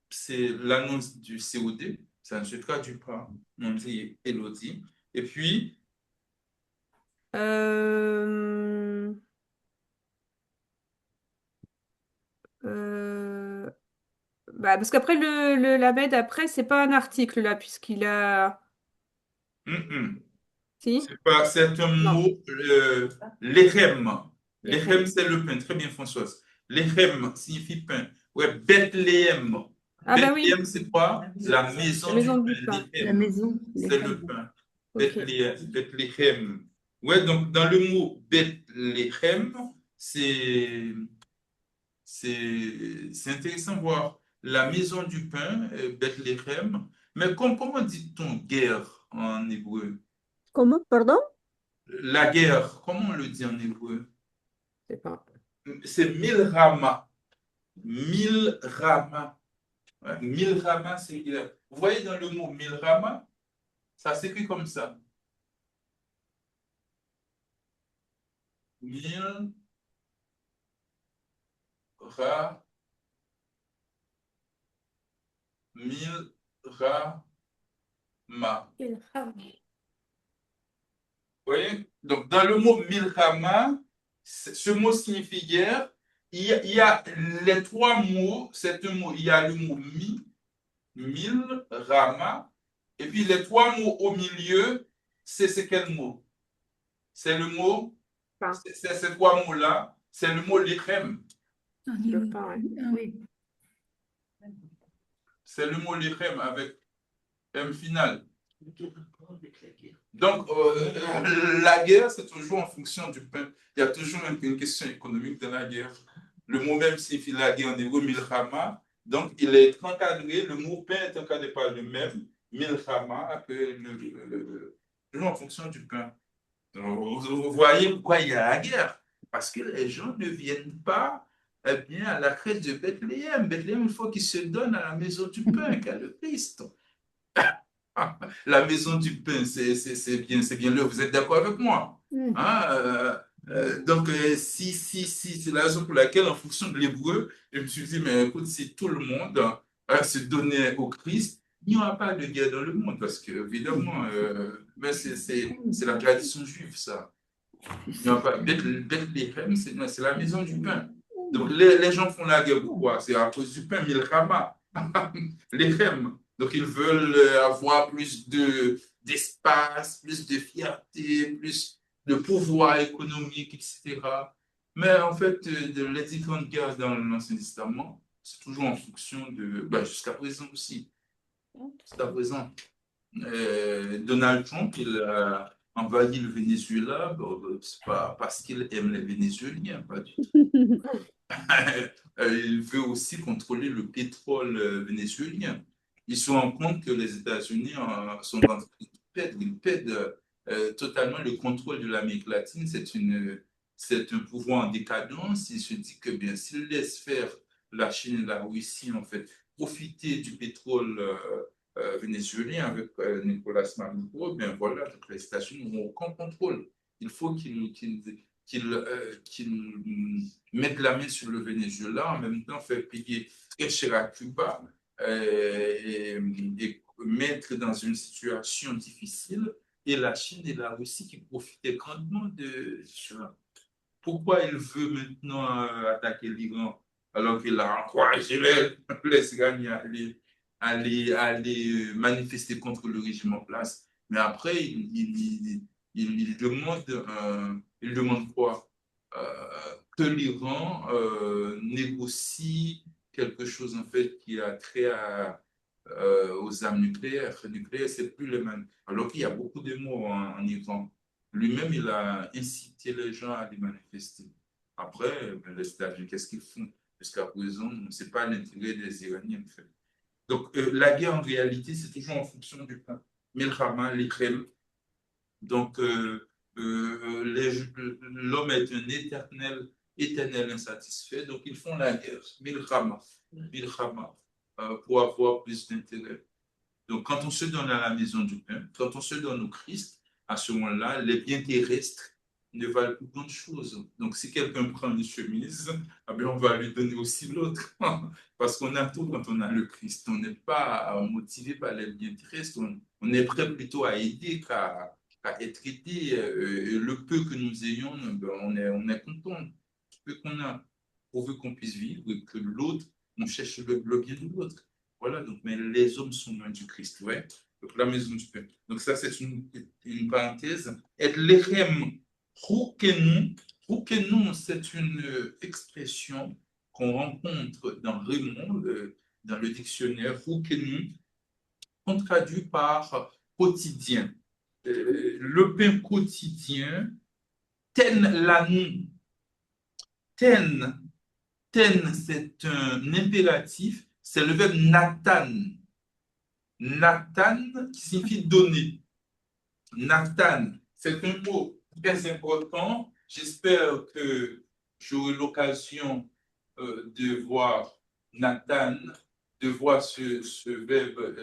c'est l'annonce du COD. Ça ne se traduit pas. On dit Élodie. Et puis, bah, parce qu'après, la med, après, c'est pas un article, là, puisqu'il a... Mm-mm. Si? C'est un Non. mot, lechem. Lechem. Lechem, c'est le pain. Très bien, Françoise. Lechem signifie pain. Ouais, Bethléem. Ah bah oui, Bethléem, c'est quoi? La la maison du maison pain. du pain. La Lechem, maison, les c'est le femmes. pain. Ok. Bethléem. Bethléem. Ouais, donc dans le mot Bethléem, c'est c'est intéressant de voir la maison du pain, Bethléem. Mais comment dit-on guerre en hébreu? ¿Cómo? ¿Perdón? La guerre, comment on le dit en hébreu? Je sais pas. C'est Milrama. Milrama. Ouais, Milrama, c'est guerre. Vous voyez dans le mot Milrama, ça s'écrit comme ça. Milra. Milrama. Vous voyez? Donc, dans le mot Milrama, ce mot signifie guerre. Il y a les trois mots, c'est un mot. Il y a le mot mil, rama, et puis les trois mots au milieu, c'est quel mot? C'est le mot, Pain. c'est ces trois mots-là, c'est le mot lechem. Le pain, ouais. Ah oui. C'est le mot lechem avec M final. Donc, la guerre, c'est toujours en fonction du pain. Il y a toujours une question économique dans la guerre. Le mot même signifie la guerre en hébreu, milchama. Donc, il est encadré, le mot pain est encadré par le même, milchama, toujours en fonction du pain. Donc, vous voyez pourquoi il y a la guerre. Parce que les gens ne viennent pas bien à la crèche de Bethléem. Bethléem, il faut qu'ils se donnent à la maison du pain, qu'est le Christ. La maison du pain, c'est bien là. Vous êtes d'accord avec moi? Hein, donc, c'est la raison pour laquelle, en fonction de l'hébreu, je me suis dit, mais écoute, si tout le monde se donnait au Christ, il n'y aura pas de guerre dans le monde, parce que, évidemment, mais c'est la tradition juive, ça. Il n'y aura pas. Bethléem, c'est la maison du pain. Donc, les gens font la guerre pourquoi? C'est à cause du pain, milchama. Lechem. Donc, ils veulent avoir plus d'espace, plus de fierté, plus de pouvoir économique, etc. Mais en fait, les différentes guerres dans l'Ancien Testament, c'est toujours en fonction de. Jusqu'à présent aussi. Jusqu'à présent. Donald Trump, il a envahi le Venezuela, c'est pas parce qu'il aime les Vénézuéliens, pas du tout. Il veut aussi contrôler le pétrole vénézuélien. Ils se rendent compte que les États-Unis sont en train ils perdent totalement le contrôle de l'Amérique latine. C'est un pouvoir en décadence. Il se dit que bien, s'il laisse faire la Chine et la Russie, en fait, profiter du pétrole vénézuélien avec Nicolas Maduro, bien voilà, donc les États-Unis n'ont aucun contrôle. Il faut qu'ils mettent la main sur le Venezuela, en même temps faire payer très cher à Cuba et mettre dans une situation difficile, et la Chine et la Russie qui profitaient grandement de ça. Pourquoi il veut maintenant attaquer l'Iran alors qu'il a encouragé les Iraniens à aller manifester contre le régime en place? Mais après, il demande quoi? Que l'Iran négocie quelque chose en fait qui a trait aux armes nucléaires. Nucléaire, c'est plus le même. Alors qu'il y a beaucoup de morts en Iran. Lui-même, il a incité les gens à aller manifester. Après, les États-Unis, qu'est-ce qu'ils font? Jusqu'à présent, ce n'est pas l'intérêt des Iraniens, en fait. Donc, la guerre, en réalité, c'est toujours en fonction du plan. Milchama, l'Ikhrem. Donc, l'homme est un éternel insatisfait. Donc, ils font la guerre. Milchama. Pour avoir plus d'intérêt. Donc, quand on se donne à la maison du pain, quand on se donne au Christ, à ce moment-là, les biens terrestres ne valent plus grande chose. Donc, si quelqu'un prend une chemise, on va lui donner aussi l'autre. Parce qu'on a tout quand on a le Christ. On n'est pas motivé par les biens terrestres. On est prêt plutôt à aider qu'à être aidé. Le peu que nous ayons, on est content. Le peu qu'on a, pourvu qu'on puisse vivre et que l'autre, on cherche le bien de l'autre. Voilà, donc, mais les hommes sont loin du Christ, ouais. Donc, la maison du pain. Donc, ça, c'est une parenthèse. Et lechem roukenu. Roukenu, c'est une expression qu'on rencontre dans Raymond, dans le dictionnaire. Roukenu, on traduit par quotidien. Le pain quotidien, ten lanou. Ten, c'est un impératif, c'est le verbe Nathan. Nathan qui signifie donner. Nathan, c'est un mot très important. J'espère que j'aurai l'occasion de voir Nathan, de voir ce verbe,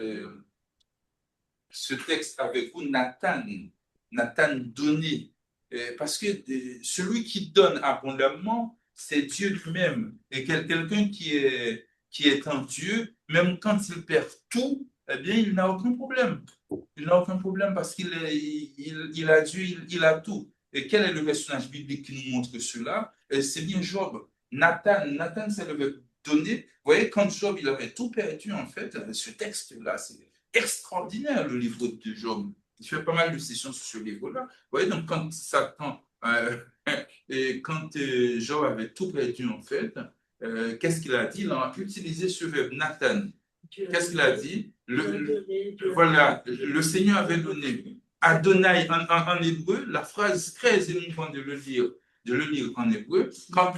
ce texte avec vous, Nathan. Nathan donner. Parce que celui qui donne abondamment, c'est Dieu lui-même. Et quelqu'un qui est en Dieu, même quand il perd tout, eh bien, il n'a aucun problème. Il n'a aucun problème parce qu'il a Dieu, il a tout. Et quel est le personnage biblique qui nous montre cela? C'est bien Job. Nathan, c'est le verbe donner. Vous voyez, quand Job, il avait tout perdu, en fait, ce texte-là, c'est extraordinaire, le livre de Job. Il fait pas mal de sessions sur ce livre-là. Vous voyez, donc quand Satan, et quand Job avait tout perdu, en fait, qu'est-ce qu'il a dit? Il a utilisé ce verbe, Nathan. Qu'est-ce qu'il a dit? Voilà, le Seigneur avait donné. Adonai en hébreu, la phrase très émouvante de le lire en hébreu, quand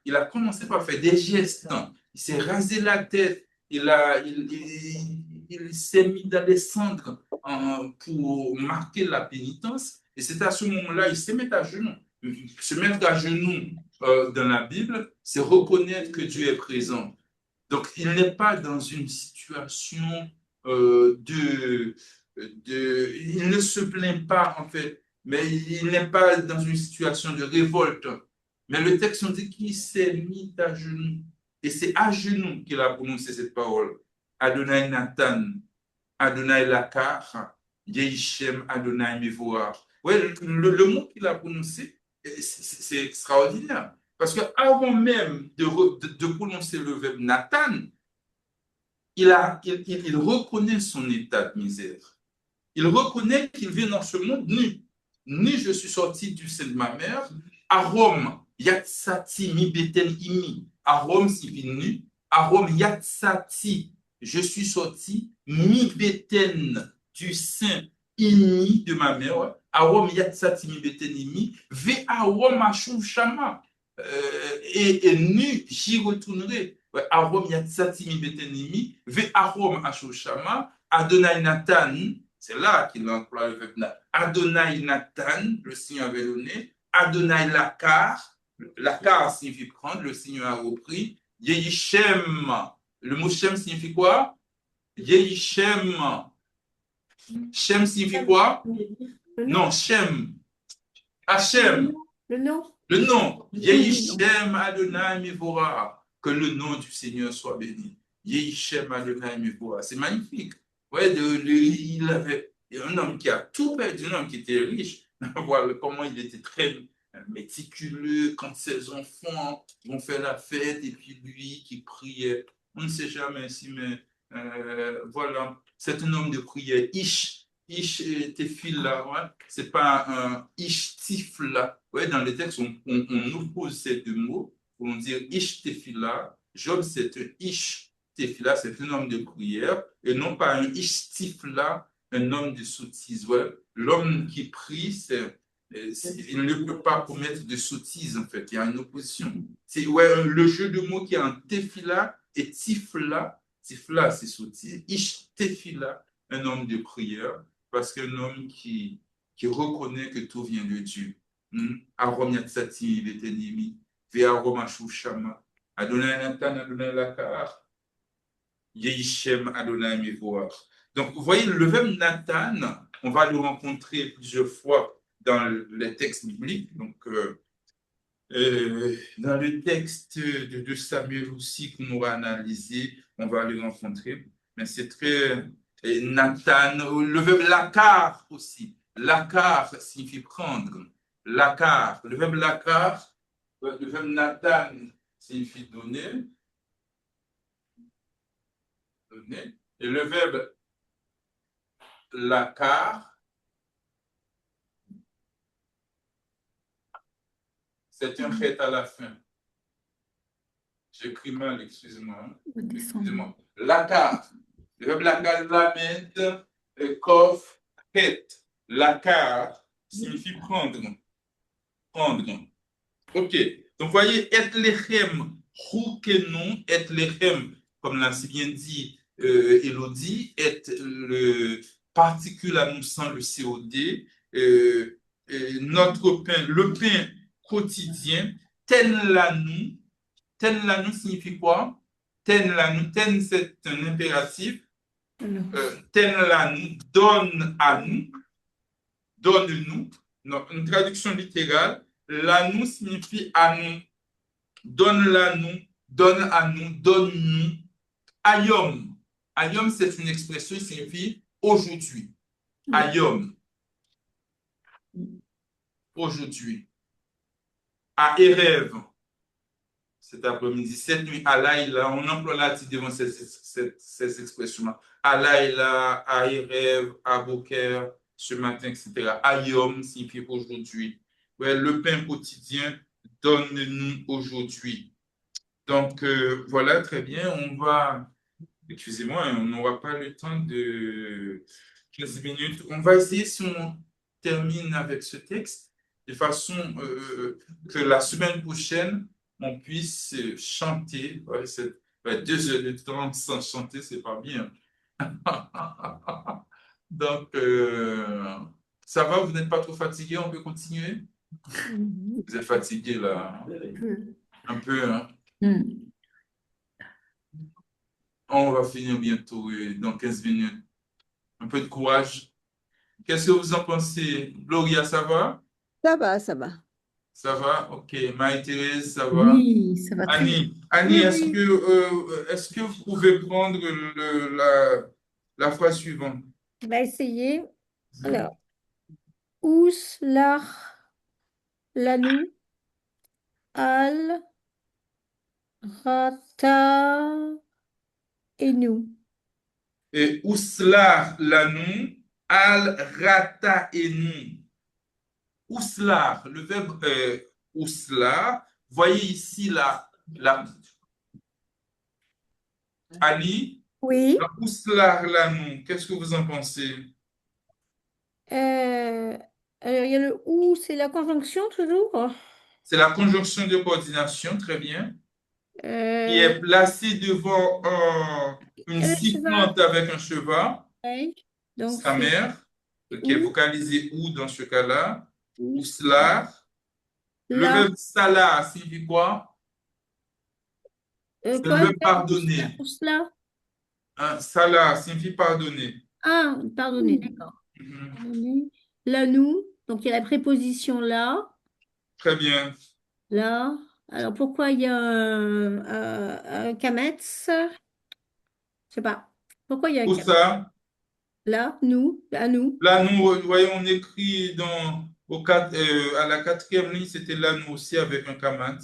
il a commencé par faire des gestes, il s'est rasé la tête, il s'est mis dans les cendres pour marquer la pénitence, et c'est à ce moment-là, il s'est mis à genoux. Se mettre à genoux dans la Bible, c'est reconnaître que Dieu est présent. Donc, il n'est pas dans une situation il ne se plaint pas, en fait, mais il n'est pas dans une situation de révolte. Mais le texte nous dit qu'il s'est mis à genoux. Et c'est à genoux qu'il a prononcé cette parole. Adonai Nathan, Adonai Lakar, Yehishem Adonai Mevoar. Ouais, le mot qu'il a prononcé, c'est extraordinaire. Parce qu'avant même de prononcer le verbe Nathan, il reconnaît son état de misère. Il reconnaît qu'il vient dans ce monde nu. Nu, je suis sorti du sein de ma mère. Arom, yatsati mi beten imi. Arom signifie nu. Arom, yatsati, je suis sorti mi beten du sein imi de ma mère. Arom, yatsati mi beten imi. Ve arom ashuv shama. Et nu, j'y retournerai. Arom yatsati mi beten imi. Ve arom ashuv shama. Adonai Nathan. C'est là qu'il emploie le verbe Adonai Nathan, le Seigneur avait donné. Adonai Lakar, Lakar signifie prendre, le Seigneur a repris. Yehishem, le mot Shem signifie quoi? Yehishem. Shem signifie quoi? Non, Shem. Hachem. Le nom. Le nom. Yehishem Adonai Mevora. Que le nom du Seigneur soit béni. Yehishem Adonai Mevora. C'est magnifique. Ouais, il avait un homme qui a tout perdu, un homme qui était riche. Voilà comment il était très méticuleux quand ses enfants vont faire la fête et puis lui qui priait. On ne sait jamais si, mais voilà, c'est un homme de prière. Ish Tefila, ouais. C'est pas un Ish Tifla. Ouais, dans les textes, on oppose ces deux mots pour dire Ish Tefila. Job, c'est un Ish Tefila, c'est un homme de prière, et non pas un Ishtifla, un homme de sottise. Ouais. L'homme qui prie, il ne peut pas commettre de sottise, en fait. Il y a une opposition. C'est le jeu de mots qui est en Tefila et Tifla. Tifla, c'est sottise. Ishtefila, un homme de prière, parce qu'un homme qui reconnaît que tout vient de Dieu. Arom yatsati vetenimi, ve arom ashuv shama, Adonai Nathan, Adonai Lakar, Yehishem Adonai Mevoar. Donc, vous voyez, le verbe Nathan, on va le rencontrer plusieurs fois dans les textes bibliques. Donc, dans le texte de Samuel aussi qu'on aura analysé, on va le rencontrer. Mais c'est très... Nathan, le verbe lakar aussi. Lakar signifie prendre. Lakar, le verbe lakar, le verbe Nathan signifie donner. Et le verbe Lakar, c'est un chet à la fin. J'écris mal, excusez-moi. Excusez-moi. Lakar. Le verbe lakar, lamed, kof, het. Lakar signifie prendre. Prendre. Ok. Donc, voyez, et lechem, roukenon, et lechem, comme l'a si bien dit Elodie, est le particule annonçant le COD, notre pain, le pain quotidien, ten lanou. Ten lanou signifie quoi? Ten lanou, ten c'est un impératif. Ten lanou, donne à nous, donne-nous. Une traduction littérale, lanou signifie à nous, donne-la nous, donne à nous, donne-nous. Ayom. Ayom, c'est une expression qui signifie aujourd'hui. Ayom. Aujourd'hui. À Erev. Cet après-midi, cette nuit, Alaïla, on emploie là devant ces expressions-là. Alaïla, à Erev, à Boker, ce matin, etc. Ayom signifie aujourd'hui. Ouais, le pain quotidien, donne-nous aujourd'hui. Donc, voilà, très bien. On va, excusez-moi, on n'aura pas le temps de 15 minutes. On va essayer, si on termine avec ce texte, de façon que la semaine prochaine, on puisse chanter. Ouais, 2 heures de temps sans chanter, c'est pas bien. Donc, ça va, vous n'êtes pas trop fatigué, on peut continuer? Vous êtes fatigué là, un peu, hein? On va finir bientôt, dans 15 minutes. Un peu de courage. Qu'est-ce que vous en pensez? Gloria, ça va? Ça va, ça va. Ça va? Ok. Marie-Thérèse, ça va? Oui, ça va très bien. Annie, Oui, est-ce que vous pouvez prendre la phrase suivante? On va essayer. Alors, Ouslar Lanou Al Rata et nous. Et Ouslar lanou, al rata enu. Ouslar, le verbe ouslar, voyez ici la Annie, Oui. la ouslar lanou, qu'est-ce que vous en pensez? Alors, il y a le ou, c'est la conjonction toujours. C'est la conjonction de coordination, très bien, qui Euh, est placée devant une le cheval. sifflante avec un cheval, Oui. Donc, sa c'est mère, qui est ou, vocalisée ou dans ce cas-là, ou, ouslar. Le là. verbe salah signifie quoi? C'est le Quoi? verbe pardonner. Ousla? Hein, salah signifie pardonner. Ah, pardonnez, d'accord. Pardonnez. Là, nous. Donc, il y a la préposition là. Très bien. Là. Alors, pourquoi il y a un kametz? Je sais pas. Pourquoi il y a un Où kametz? ça? Là, nous, à nous. Là, nous, voyons, on écrit à la 4e ligne, c'était là, nous aussi, avec un kamat.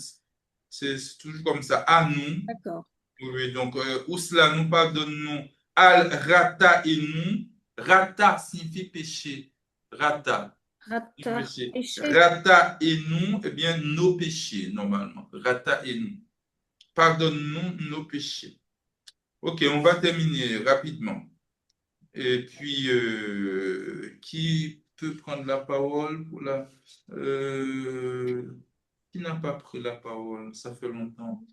C'est toujours comme ça. À nous. D'accord. Oui, donc, Ousla, nous pardonnons. Al rata et nous. Rata signifie péché. Rata. Rata, Péché. péché. Rata et nous, eh bien, nos péchés, normalement. Rata et nous. Pardonne-nous nos péchés. Ok, on va terminer rapidement. Et puis, qui peut prendre la parole pour qui n'a pas pris la parole? Ça fait longtemps.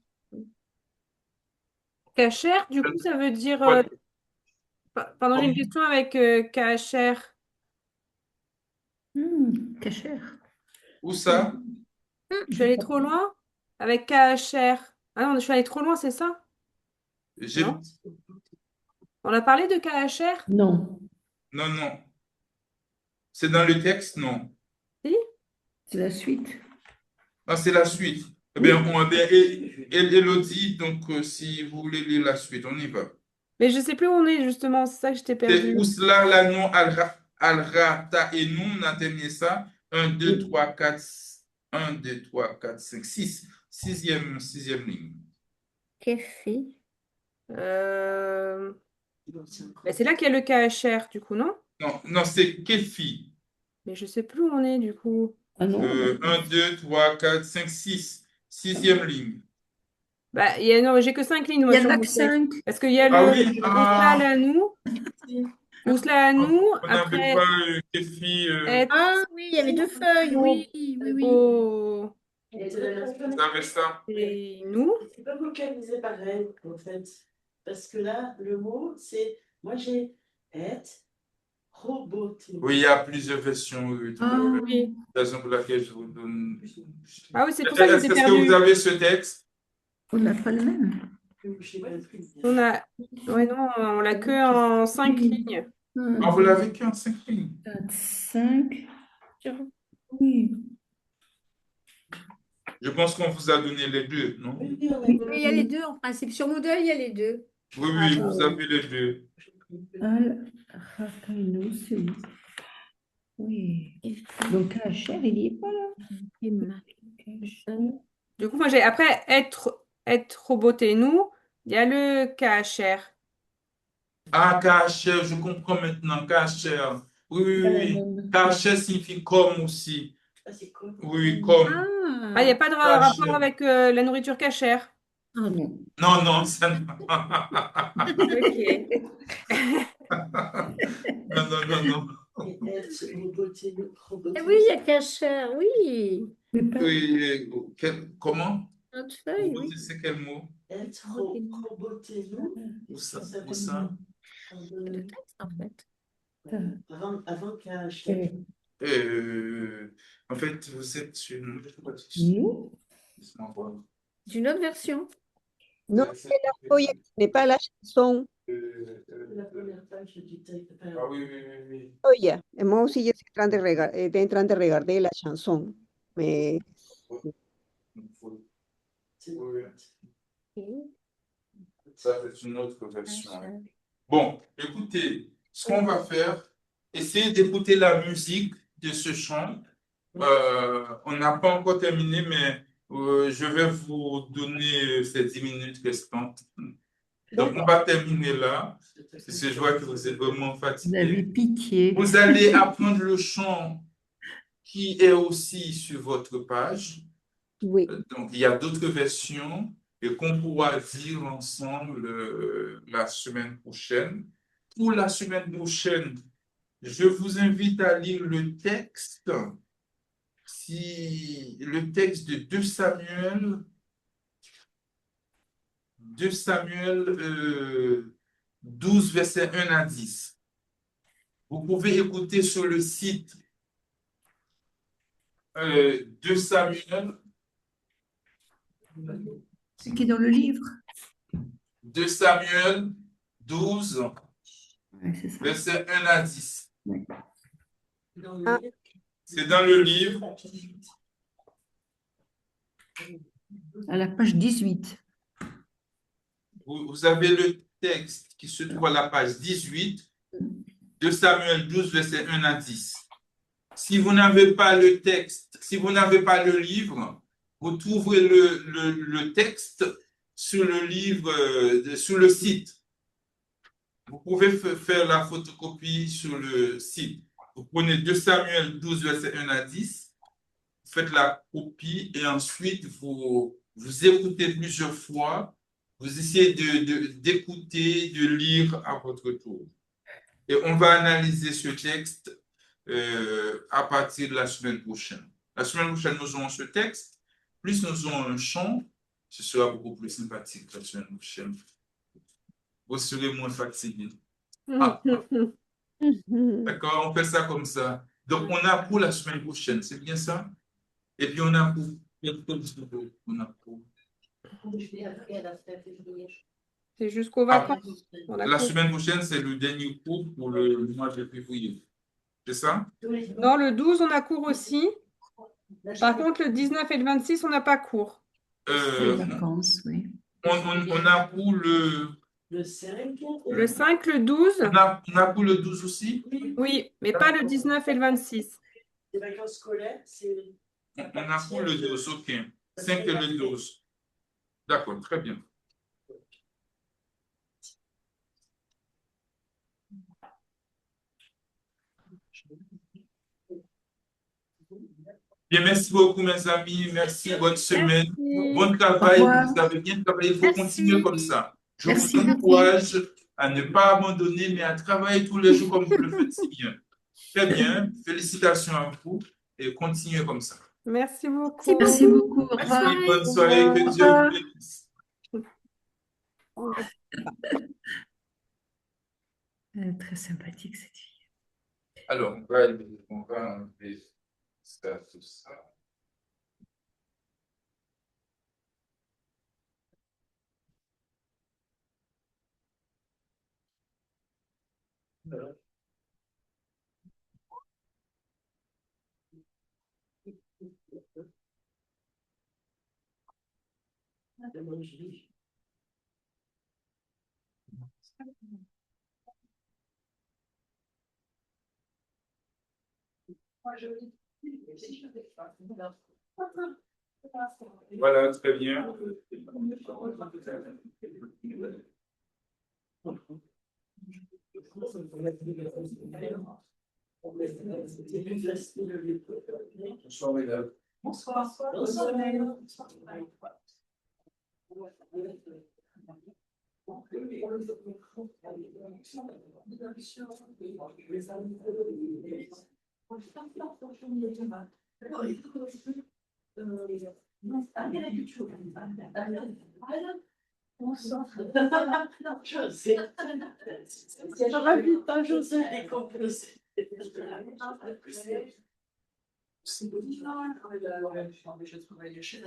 Kacher, du coup, ça veut dire. Ouais. Pardon, j'ai une question avec Kacher. Kacher. Où ça? Je suis allée trop loin avec Kacher. Ah non, je suis allée trop loin, c'est ça? Non? On a parlé de Kacher? Non. Non, non. C'est dans le texte, non. Si? C'est la suite. Ah, c'est la suite. Eh bien, Elodie, donc, si vous voulez lire la suite, on y va. Mais je sais plus où on est, justement, c'est ça que j'étais C'est perdue. Ousla, Lanon, Al-Rata et nous, on a terminé ça. 1, 2, 3, 4, 1, 2, 3, 4, 5, 6. Sixième ligne. Café. Ben, c'est là qu'il y a le Kacher, du coup, non? Non, non, c'est Kefi. Mais je sais plus où on est du coup. Ah non, 1, 2, 3, 4, 5, 6. Sixième ligne. Bah, non, j'ai que 5 lignes il moi y en sur a mon que texte. 5. Parce qu'il y a Ah le oui, Ousla à nous, Ousla à nous, on n'avait après pas Kefi. être Ah oui, il y avait deux feuilles, oui, oui, oui. au Vous avez ça? et nous. C'est pas vocalisé pareil, en fait. Parce que là, le mot, c'est. Moi, j'ai être roboté. Oui, il y a plusieurs versions. Oui, tout à Ah, fait. Oui. Raison pour laquelle je vous donne. Ah oui, c'est pour ça que Est-ce j'étais que vous perdue. avez ce texte? on n'a pas le même. On a... Ouais, non, on l'a que en 5 lignes. Ah, vous l'avez qu'en 5 lignes. 4, 5. Oui. Je pense qu'on vous a donné les deux, non? Oui, oui, on a Oui. Oui, il y a les deux en principe. Sur Moodle, il y a les deux. Oui, oui, vous avez les deux. Al Rakaino, c'est où? Oui. Donc, HR, il n'y est pas là. Du coup, moi, j'ai après être roboté, nous, il y a le KHR. Ah, KHR, je comprends maintenant, KHR. Oui, oui, oui, oui. KHR signifie comme aussi. Ah, c'est quoi? Oui, comme. Ah, il n'y a pas de KHR. rapport avec la nourriture cachère. Ah non. Non, non, ça non. Ok. Non, non, non, non. Et être roboté, roboté. Eh oui, il y a Cacher, oui. Mais pas. Oui, comment? Notre feuille, oui. C'est quel mot? Être roboté, nous. Où ça? Ça Où ça? Le texte, en fait. Avant qu'un En fait, vous êtes une. Nous? Laisse-moi voir. C'est une autre version. Non, c'est la feuille, ce n'est pas la chanson. la première page du texte. Ah oui, oui, oui, oui. Oye, moi aussi, je suis en train de regarder la chanson. Mais Oui, oui. Ça, c'est une autre version. Bon, écoutez, ce qu'on va faire, essayez d'écouter la musique de ce chant. On n'a pas encore terminé, mais je vais vous donner ces 10 minutes restantes. Donc, on va terminer là. Parce que je vois que vous êtes vraiment Vous avez fatigué. pitié. Vous allez apprendre le chant qui est aussi sur votre page. oui. Donc, il y a d'autres versions et qu'on pourra dire ensemble la semaine prochaine. Pour la semaine prochaine, je vous invite à lire le texte, le texte de 2 Samuel 12, versets 1 à 10. Vous pouvez écouter sur le site 2 Samuel. Ce qui est dans le livre. 2 Samuel 12, Ouais, c'est ça. versets 1 à 10. Ouais. Ah. C'est dans le livre. À la page 18. Vous avez le texte qui se trouve à la page 18 de Samuel 12, versets 1 à 10. Si vous n'avez pas le texte, si vous n'avez pas le livre, vous trouverez le texte sur le livre, sur le site. Vous pouvez faire la photocopie sur le site. Vous prenez 2 Samuel 12, versets 1 à 10, vous faites la copie et ensuite vous écoutez plusieurs fois. Vous essayez d'écouter, de lire à votre tour. Et on va analyser ce texte à partir de la semaine prochaine. La semaine prochaine, nous aurons ce texte. Plus nous aurons un chant, ce sera beaucoup plus sympathique la semaine prochaine. Vous serez moins fatigué. D'accord, on fait ça comme ça. Donc, on a pour la semaine prochaine, c'est bien ça? Et puis, on a pour... On a pour... C'est jusqu'aux vacances. On a La cours. semaine prochaine, c'est le dernier cours pour le mois de février. C'est ça? Non, le 12, on a cours aussi. Par contre, le 19 et le 26, on n'a pas cours. Les vacances, oui. On a pour Le 5. Le 5, le 12, on a pour le 12 aussi? oui, mais pas le 19 et le 26. Les vacances scolaires, c'est. On a pour le 12, ok. 5 et le 12. D'accord, très bien. Bien, merci beaucoup, mes amis. Merci, bonne semaine. Merci. Bon Au travail. revoir. Vous avez bien travaillé. Il faut Merci. continuer comme ça. Je Merci vous beaucoup. encourage à ne pas abandonner, mais à travailler tous les jours comme vous le faites si bien. Très bien. Félicitations à vous et continuez comme ça. Merci beaucoup. Merci beaucoup. Au Merci, revoir. bonne soirée. Au Que Au Dieu vous revoir. bénisse. Très sympathique cette fille. Alors, on va enlever ça, tout ça. Voilà, très bien. Bonsoir, mesdames. Bonsoir. Bonsoir. José. Ça va vite, hein, José? C'est bon. Je travaille chez